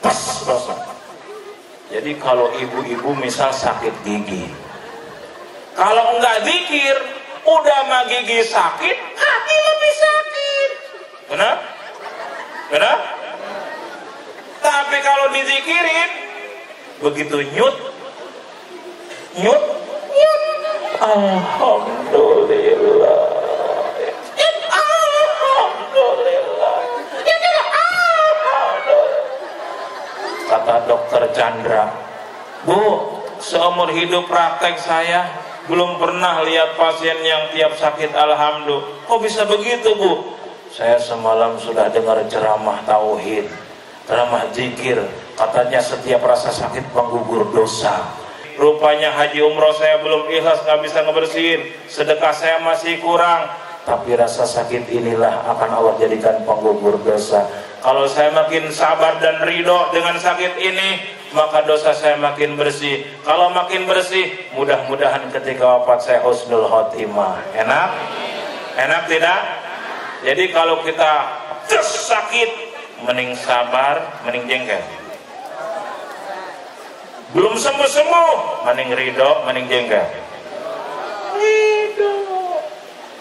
Pas. Jadi kalau ibu-ibu misal sakit gigi, kalau enggak zikir, udah mah gigi sakit, hati lebih sakit. Benar? Benar? Tapi kalau dizikirin, begitu nyut, alhamdulillah, alhamdulillah, kata dokter Chandra, Bu, seumur hidup praktek saya belum pernah lihat pasien yang tiap sakit alhamdulillah. Kok bisa begitu, Bu? Saya semalam sudah dengar ceramah tauhid, ceramah zikir, katanya setiap rasa sakit menggugur dosa. Rupanya haji umroh saya belum ikhlas, nggak bisa ngebersihin, sedekah saya masih kurang. Tapi rasa sakit inilah akan Allah jadikan penggugur dosa. Kalau saya makin sabar dan ridho dengan sakit ini, maka dosa saya makin bersih. Kalau makin bersih, mudah-mudahan ketika wafat saya husnul khotimah. Enak? Enak tidak? Jadi kalau kita terus sakit, mending sabar, mending jengkel. Belum sembuh-sembuh, mending ridho, mending jengkel. Ridho.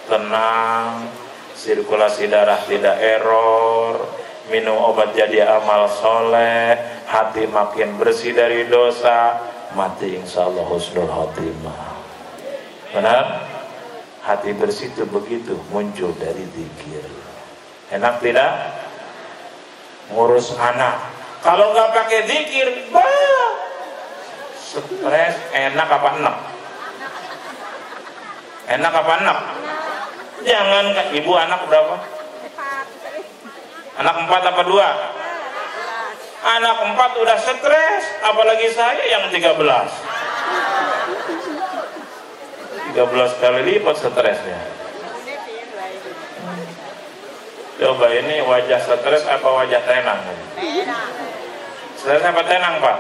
Tenang, sirkulasi darah tidak error, minum obat jadi amal soleh, hati makin bersih dari dosa, mati insya Allah husnul khotimah. Benar? Hati bersih itu begitu, muncul dari zikir. Enak tidak? Ngurus anak, kalau nggak pakai zikir, stres. Enak apa enak? Enak apa enak? Jangan, ibu anak berapa? Anak 4 apa 2? Anak 4 udah stres, apalagi saya yang 13. 13 kali lipat stresnya. Coba ini wajah stres apa wajah tenang? Stres apa tenang, Pak?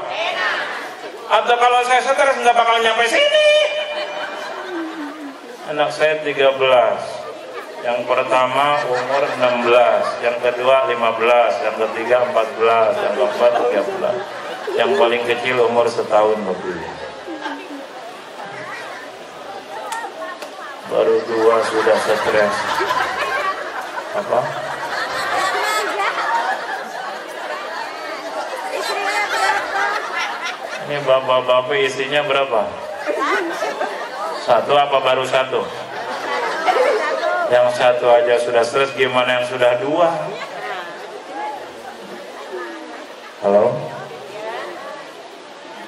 Atau kalau saya stres nggak bakal nyampe sini. Anak saya 13. Yang pertama umur 16, yang kedua 15, yang ketiga 14, yang keempat 13. Yang paling kecil umur setahun lebih. Baru 2 sudah stres. Apa? Ini bapak-bapak isinya berapa? 1 apa baru 1? Yang 1 aja sudah stres, gimana yang sudah 2? Halo?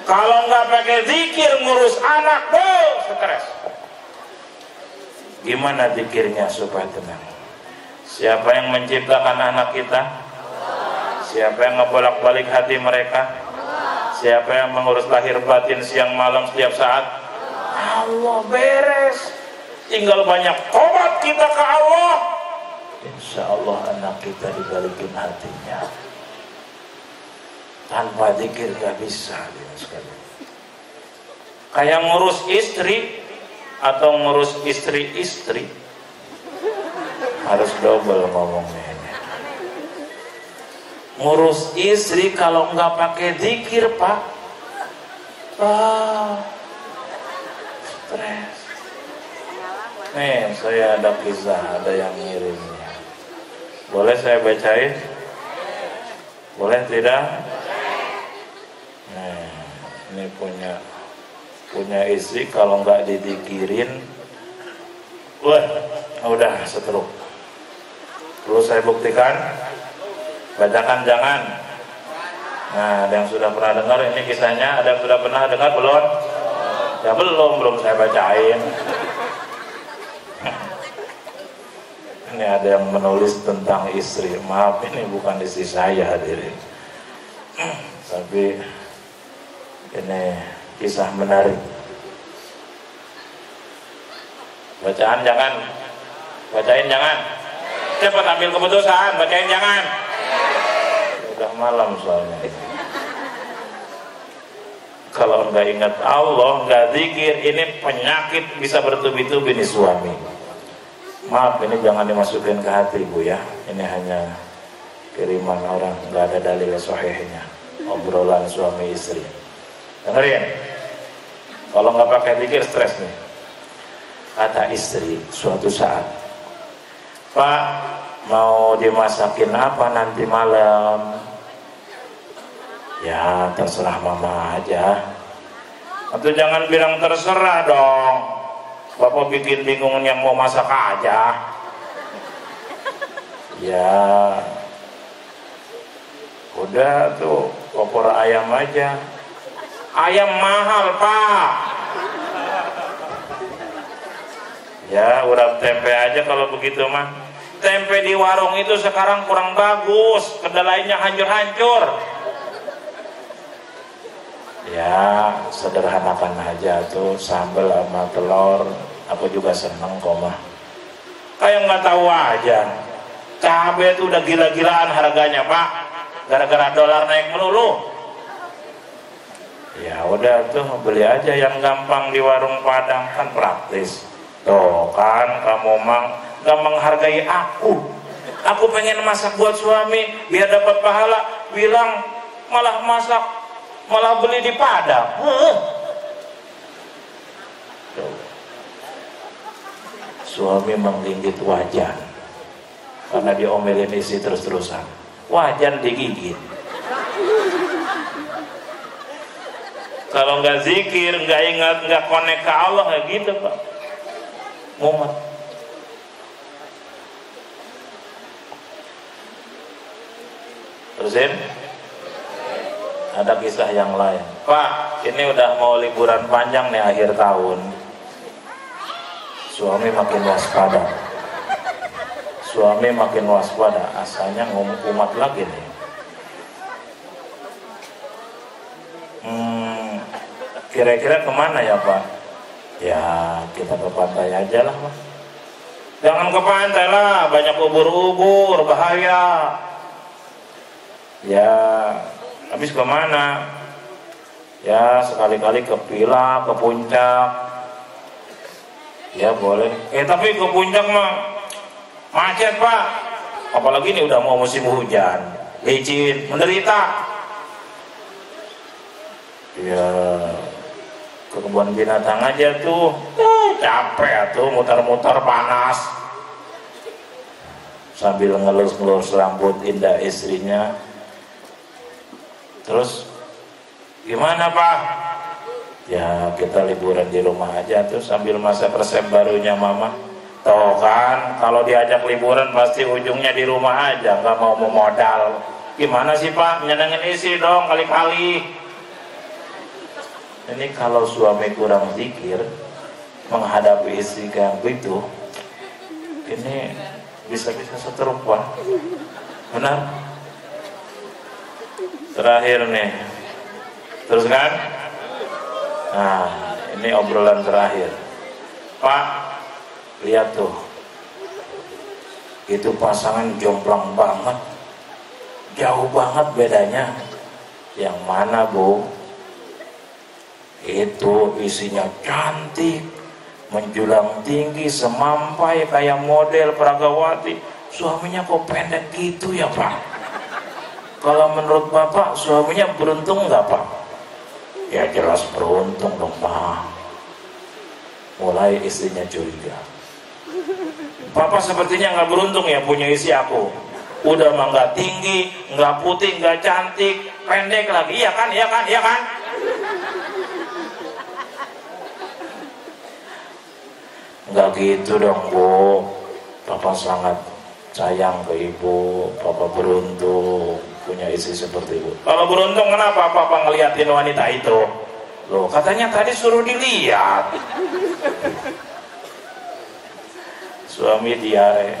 Kalau nggak pakai zikir ngurus anak, stres. Gimana zikirnya supaya tenang? Siapa yang menciptakan anak kita? Siapa yang ngebolak-balik hati mereka? Siapa yang mengurus lahir batin siang malam setiap saat? Allah. Beres. Tinggal banyak tobat kita ke Allah, insya Allah anak kita dibalikin hatinya. Tanpa zikir gak bisa. Kayak ngurus istri atau ngurus istri-istri, harus double ngomongnya. Ngurus istri kalau nggak pakai zikir, Pak, stres. Nih, saya ada kisah, ada yang ngirimnya. Boleh saya bacain? Boleh tidak? Nih, ini punya istri kalau nggak didikirin, udah setruk. Perlu saya buktikan? Bacakan jangan. Nah, ada yang sudah pernah dengar ini kisahnya? Ada yang sudah pernah dengar belum? Ya belum saya bacain. Ini ada yang menulis tentang istri. Maaf, ini bukan istri saya hadirin, tapi ini kisah menarik. Bacaan jangan, bacain jangan. Cepat ambil keputusan, bacain jangan. Udah malam soalnya. Kalau nggak ingat Allah, nggak zikir, ini penyakit bisa bertubi-tubi nih suami. Maaf, ini jangan dimasukin ke hati, Bu ya. Ini hanya kiriman orang, nggak ada dalil sahihnya. Obrolan suami istri. Dengerin. Kalau nggak pakai zikir stres nih. Kata istri suatu saat, Pak, mau dimasakin apa nanti malam? Ya terserah mama aja. Atau jangan bilang terserah dong, Bapak bikin bingung yang mau masak aja. Ya udah tuh, opor ayam aja. Ayam mahal, Pak. Ya urap tempe aja kalau begitu mah. Tempe di warung itu sekarang kurang bagus, kedelainya hancur-hancur. Ya sederhanakan aja tuh, sambal sama telur. Aku juga seneng kok mah. Kayak nggak tahu aja, cabai tuh udah gila-gilaan harganya, Pak, gara-gara dolar naik melulu. Ya udah tuh beli aja yang gampang di warung Padang, kan praktis. Tuh kan kamu gak menghargai aku. Aku pengen masak buat suami biar dapat pahala, bilang malah masak, malah beli di Padang. Tuh. Suami menggigit wajan karena diomelin istri terus-terusan. Wajan digigit. Kalau nggak zikir, nggak ingat, nggak konek ke Allah, nggak gitu Pak. Mumet. Terusin. Ada kisah yang lain. Pak, ini udah mau liburan panjang nih akhir tahun. Suami makin waspada. Suami makin waspada. Asalnya ngumat lagi nih. Kira-kira kemana ya Pak? Ya kita ke pantai aja lah Pak. Jangan ke pantai lah, banyak ubur-ubur, bahaya. Ya habis kemana? Ya sekali-kali ke Pila, ke Puncak. Ya boleh. Tapi ke Puncak mah macet Pak. Apalagi ini udah mau musim hujan, licin, menderita. Ya ke kebun binatang aja tuh, capek tuh muter-muter panas sambil ngelus-ngelus rambut indah istrinya. Terus gimana Pak? Ya kita liburan di rumah aja tuh sambil masak resep barunya Mama. Tuh kan kalau diajak liburan pasti ujungnya di rumah aja, nggak mau memodal. Gimana sih Pak, nyenengin istri dong kali-kali. Ini kalau suami kurang zikir menghadapi istri kayak begitu, ini bisa-bisa setruk Pak. Benar? Terakhir nih, terus kan? Nah, ini obrolan terakhir. Pak, lihat tuh, itu pasangan jomplang banget, jauh banget bedanya. Yang mana Bu? Itu isinya cantik, menjulang tinggi, semampai kayak model Pragawati. Suaminya kok pendek gitu ya Pak? Kalau menurut Bapak suaminya beruntung nggak Pak? Ya jelas beruntung dong Pak. Mulai istrinya curiga. Bapak sepertinya nggak beruntung ya punya istri aku. Udah mah nggak tinggi, nggak putih, nggak cantik, pendek lagi. Iya kan, iya kan, iya kan? Nggak gitu dong Bu. Papa sangat sayang ke Ibu. Papa beruntung punya istri seperti Ibu. Kalau beruntung kenapa Papa ngeliatin wanita itu? Loh katanya tadi suruh dilihat. Suami diare,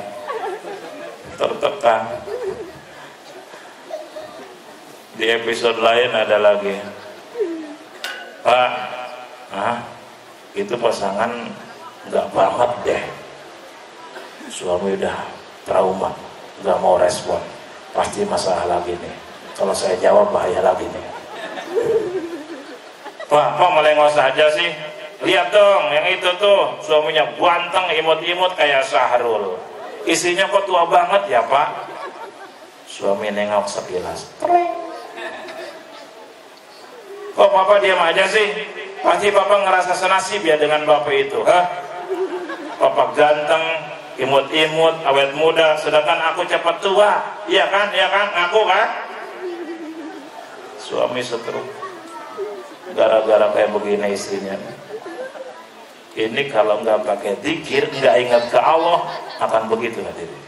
tertekan. Di episode lain ada lagi, Pak, itu pasangan nggak banget deh. Suami udah trauma, nggak mau respon. Pasti masalah lagi nih. Kalau saya jawab bahaya lagi nih. Pak, kok melengos aja sih? Lihat dong, yang itu tuh suaminya ganteng, imut-imut kayak Sahrul. Istrinya kok tua banget ya Pak? Suami nengok sekilas. Kok Papa diam aja sih? Pasti Papa ngerasa senasib ya dengan Bapak itu. Papa ganteng, imut-imut, awet muda, sedangkan aku cepat tua. Iya kan? Iya kan? Ngaku kan? Suami setruk. Gara-gara kayak begini istrinya. Ini kalau nggak pakai zikir, nggak ingat ke Allah, akan begitu hadirin.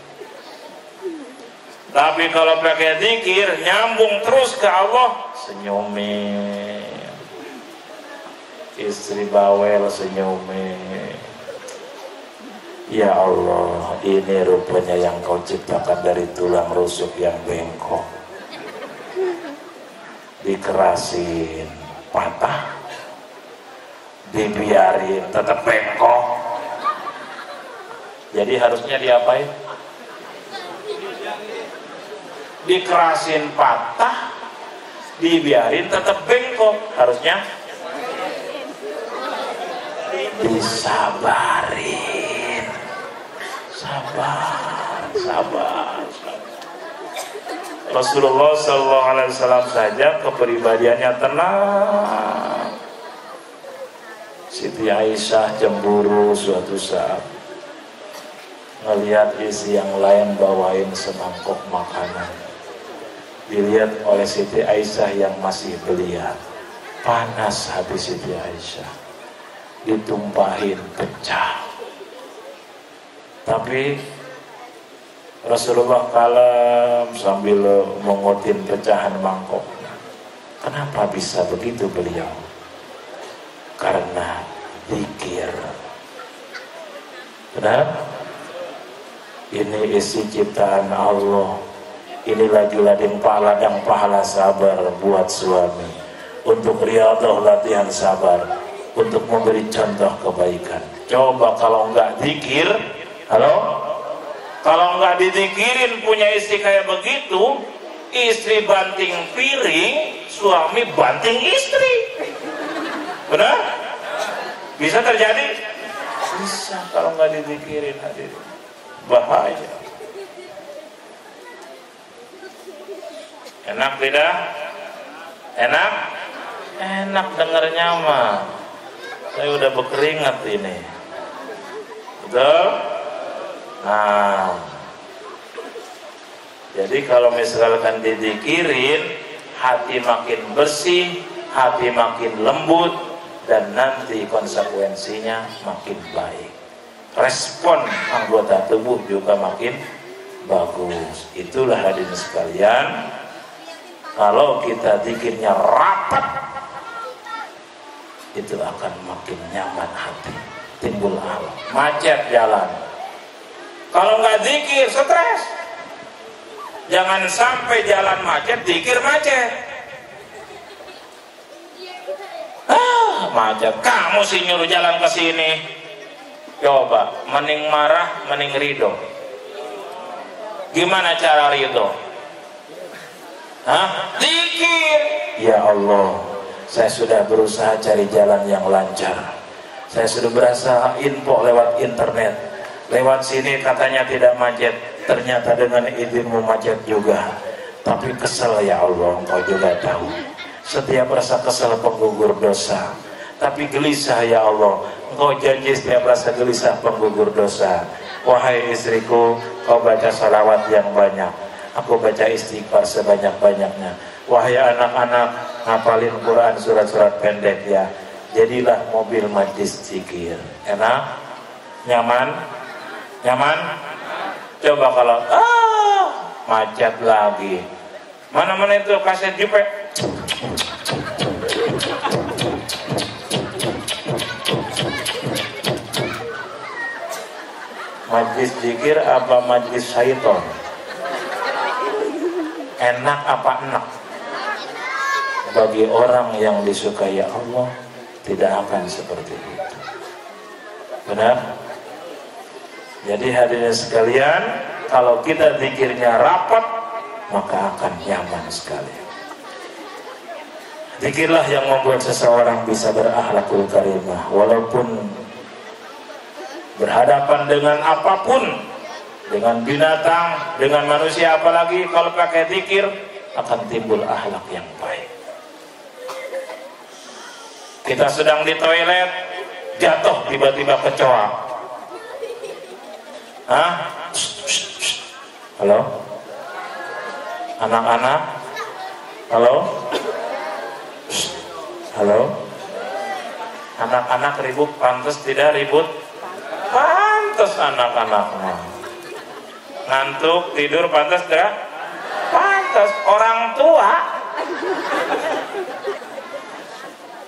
Tapi kalau pakai zikir, nyambung terus ke Allah, senyumin. Istri bawel senyumin. Ya Allah, ini rupanya yang kau ciptakan dari tulang rusuk yang bengkok. Dikerasin, patah, dibiarin tetap bengkok. Jadi harusnya diapain? Dikerasin patah, dibiarin tetap bengkok, harusnya disabarin. Sabar. Rasulullah SAW saja kepribadiannya tenang. Siti Aisyah cemburu suatu saat ngelihat istri yang lain bawain semangkok makanan. Dilihat oleh Siti Aisyah yang masih belia, panas hati Siti Aisyah, ditumpahin pecah. Tapi Rasulullah kalem sambil mengutin pecahan mangkok. Kenapa bisa begitu beliau? Karena zikir. Benar? Ini isi ciptaan Allah. Ini lagi ladang pahala sabar buat suami. Untuk riyadhah latihan sabar. Untuk memberi contoh kebaikan. Coba kalau enggak zikir, halo? Kalau enggak dizikirin punya istri kayak begitu, istri banting piring, suami banting istri. Benar? Bisa terjadi? Bisa kalau enggak dizikirin, hadirin. Bahaya. Enak tidak? Enak? Enak dengarnya mah. Saya udah berkeringat ini. Betul? Nah, jadi kalau misalkan dizikirin, hati makin bersih, hati makin lembut, dan nanti konsekuensinya makin baik. Respon anggota tubuh juga makin bagus. Itulah hadirin sekalian, kalau kita zikirnya rapat, itu akan makin nyaman hati, timbul alam, macet jalan. Kalau nggak zikir, stres. Jangan sampai jalan macet, zikir macet. Macet. Kamu sih nyuruh jalan ke sini. Coba, mending marah, mending ridho. Gimana cara ridho? Zikir. Ya Allah, saya sudah berusaha cari jalan yang lancar. Saya sudah berusaha info lewat internet. Lewat sini katanya tidak macet, ternyata dengan izinmu macet juga. Tapi kesel ya Allah, Engkau juga tahu. Setiap rasa kesel penggugur dosa. Tapi gelisah ya Allah, Engkau janji setiap rasa gelisah penggugur dosa. Wahai istriku, kau baca salawat yang banyak, aku baca istighfar sebanyak-banyaknya. Wahai anak-anak, ngapalin Quran surat-surat pendek ya. Jadilah mobil majlis zikir. Enak? Nyaman? Nyaman? Coba kalau macet lagi. Mana-mana itu kaset jupe. Majlis zikir apa majlis syaitan? Enak apa enak? Bagi orang yang disukai Allah, tidak akan seperti itu. Benar? Jadi hadirin sekalian, kalau kita zikirnya rapat, maka akan nyaman sekali. Zikirlah yang membuat seseorang bisa berakhlakul karimah, walaupun berhadapan dengan apapun, dengan binatang, dengan manusia, apalagi kalau pakai zikir akan timbul akhlak yang baik. Kita sedang di toilet, jatuh tiba-tiba kecoa. Halo? Anak-anak? Halo? Halo? Anak-anak ribut, pantas tidak ribut? Pantas anak-anaknya. Ngantuk, tidur, pantas tidak? Pantas. Orang tua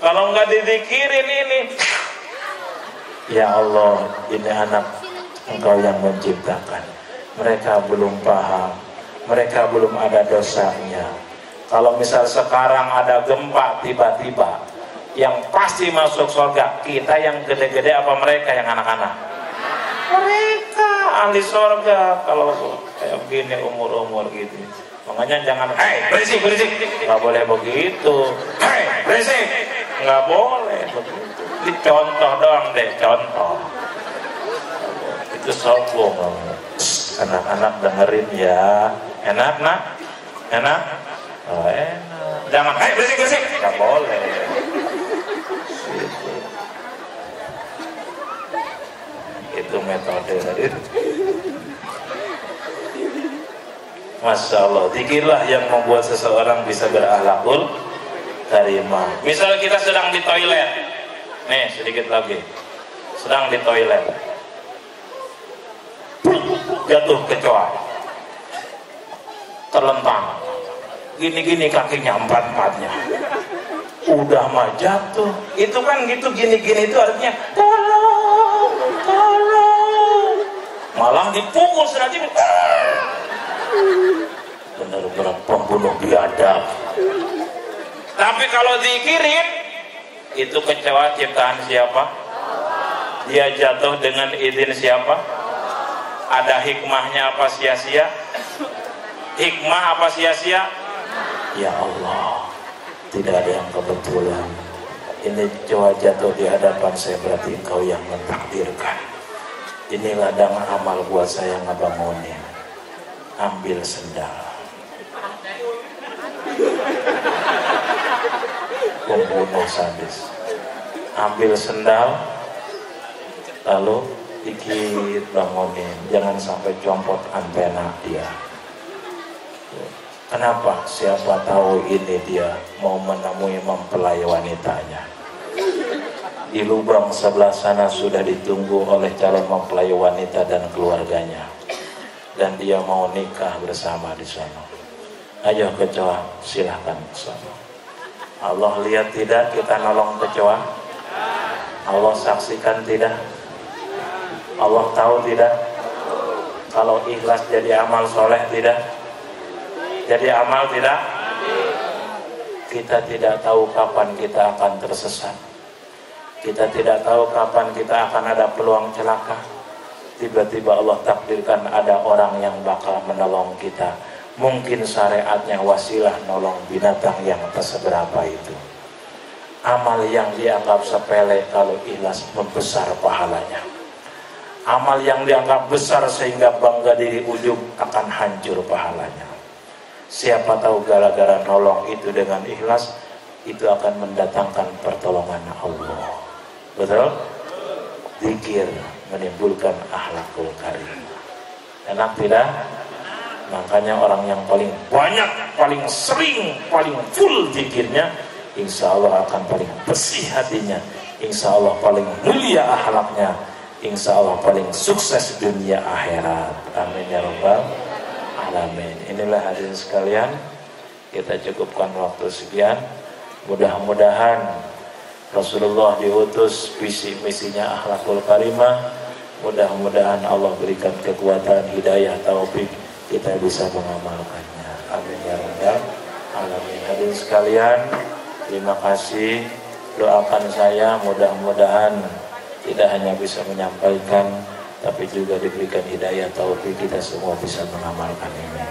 kalau nggak dizikirin ini, ya Allah, ini anak Engkau yang menciptakan. Mereka belum paham, mereka belum ada dosanya. Kalau misal sekarang ada gempa tiba-tiba, yang pasti masuk surga kita yang gede-gede apa mereka yang anak-anak? Mereka ahli surga. Kalau kayak begini umur-umur gitu, Makanya jangan, hei berisik, nggak boleh begitu. Hei berisik, nggak boleh begitu. Ini contoh doang deh, contoh. Itu sombong. Anak-anak dengerin ya. Enak nak? Enak? Oh, enak. Jangan, hei berisik, nggak boleh. Itu metode tadi. Masya Allah, zikirlah yang membuat seseorang bisa berakhlakul karimah. Misal kita sedang di toilet, nih sedikit lagi, sedang di toilet, jatuh kecoa, terlentang, gini-gini kakinya empat-empatnya, udah mah jatuh. Itu kan gitu, gini-gini itu artinya tolong, malah dipukul sengaja. Benar-benar pembunuh biadab. Tapi kalau dikirim, itu kecoa ciptaan siapa? Dia jatuh dengan izin siapa? Ada hikmahnya apa sia-sia? Hikmah apa sia-sia? Ya Allah, tidak ada yang kebetulan. Ini kecoa jatuh di hadapan saya, berarti engkau yang mentakdirkan. Ini ladang amal buat saya ngebangunin. Ambil sendal. Pembunuh sadis. Ambil sendal, lalu dikit bangunin. Jangan sampai compot antena dia. Kenapa? Siapa tahu ini dia mau menemui mempelai wanitanya. Di lubang sebelah sana sudah ditunggu oleh calon mempelai wanita dan keluarganya. Dan dia mau nikah bersama di sana. Ayo kecoa, silahkan ke sana. Allah lihat tidak kita nolong kecoa? Allah saksikan tidak? Allah tahu tidak? Kalau ikhlas jadi amal soleh tidak? Jadi amal tidak? Kita tidak tahu kapan kita akan tersesat. Kita tidak tahu kapan kita akan ada peluang celaka. Tiba-tiba Allah takdirkan ada orang yang bakal menolong kita. Mungkin syariatnya wasilah nolong binatang yang terseberapa itu. Amal yang dianggap sepele kalau ikhlas membesar pahalanya. Amal yang dianggap besar sehingga bangga diri ujub akan hancur pahalanya. Siapa tahu gara-gara nolong itu dengan ikhlas, itu akan mendatangkan pertolongan Allah. Betul? Zikir menimbulkan akhlakul karimah. Enak tidak? Makanya orang yang paling banyak, paling sering, paling full zikirnya, insya Allah akan paling bersih hatinya, insya Allah paling mulia akhlaknya, insya Allah paling sukses dunia akhirat. Amin ya rabbal alamin. Inilah hadirin sekalian, kita cukupkan waktu sekian. Mudah-mudahan Rasulullah diutus visi misinya akhlakul karimah. Mudah-mudahan Allah berikan kekuatan, hidayah, taufik, kita bisa mengamalkannya. Amin ya rabbal alamin. Hadirin sekalian, terima kasih. Doakan saya mudah-mudahan tidak hanya bisa menyampaikan, tapi juga diberikan hidayah, taufik, kita semua bisa mengamalkan ini.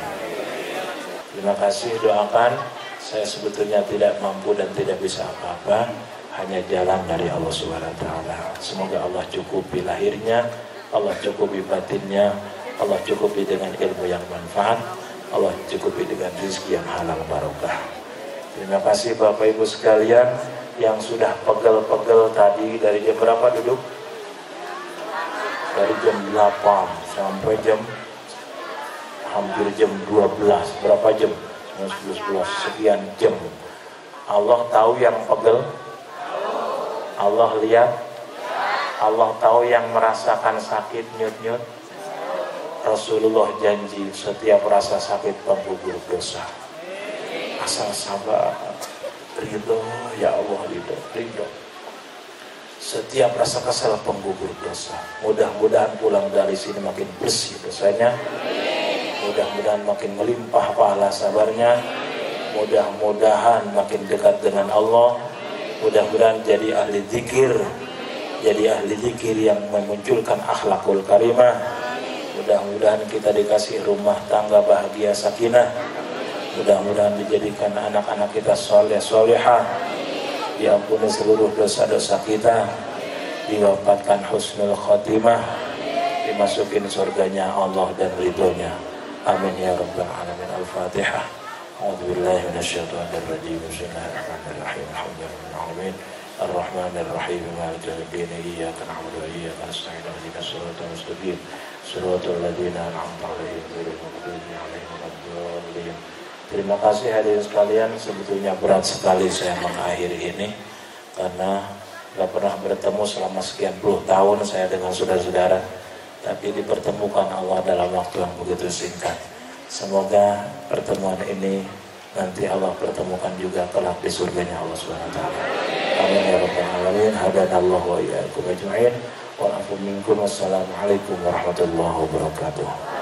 Terima kasih. Doakan. Saya sebetulnya tidak mampu dan tidak bisa apa-apa, hanya jalan dari Allah SWT. Semoga Allah cukupi lahirnya, Allah cukupi batinnya, Allah cukupi dengan ilmu yang manfaat, Allah cukupi dengan rezeki yang halal barokah. Terima kasih Bapak Ibu sekalian yang sudah pegel-pegel tadi. Dari jam berapa duduk? Dari jam 8 sampai jam hampir jam 12. Berapa jam? 11 sekian jam. Allah tahu yang pegel, Allah lihat, Allah tahu yang merasakan sakit nyut-nyut. Rasulullah janji setiap rasa sakit penggugur dosa. Asal sabar, ridho, ya Allah, ridho. Setiap rasa kesal penggugur dosa. Mudah-mudahan pulang dari sini makin bersih dosanya. Mudah-mudahan makin melimpah pahala sabarnya. Mudah-mudahan makin dekat dengan Allah. Mudah-mudahan jadi ahli zikir, jadi ahli zikir yang memunculkan akhlakul karimah. Mudah-mudahan kita dikasih rumah tangga bahagia sakinah. Mudah-mudahan dijadikan anak-anak kita soleh solehah, diampuni seluruh dosa-dosa kita, diwafatkan husnul khotimah, dimasukin surganya Allah dan ridhonya. Amin ya rabbal alamin. Al-Fatihah. A'udzubillahi minasyaitonir rajim. Bismillahirrahmanirrahim. Alhamdulillahirabbil alamin. Ar-Rahmanir-Rahim. Maliki yaumiddin. Iyyaka na'budu wa iyyaka nasta'in. Ihdinas siratal mustaqim. Siratal ladzina an'amta 'alaihim ghairil maghdubi 'alaihim waladdallin. Terima kasih hadirin sekalian. Sebetulnya berat sekali saya mengakhiri ini karena gak pernah bertemu selama sekian puluh tahun saya dengan saudara-saudara, tapi dipertemukan Allah dalam waktu yang begitu singkat. Semoga pertemuan ini nanti Allah pertemukan juga kelak di surganya Allah SWT. Amin ya rabbal alamin. Hadanallahu wa iyyakum ajma'in. Wa afu minkum. Wassalamualaikum warahmatullahi wabarakatuh.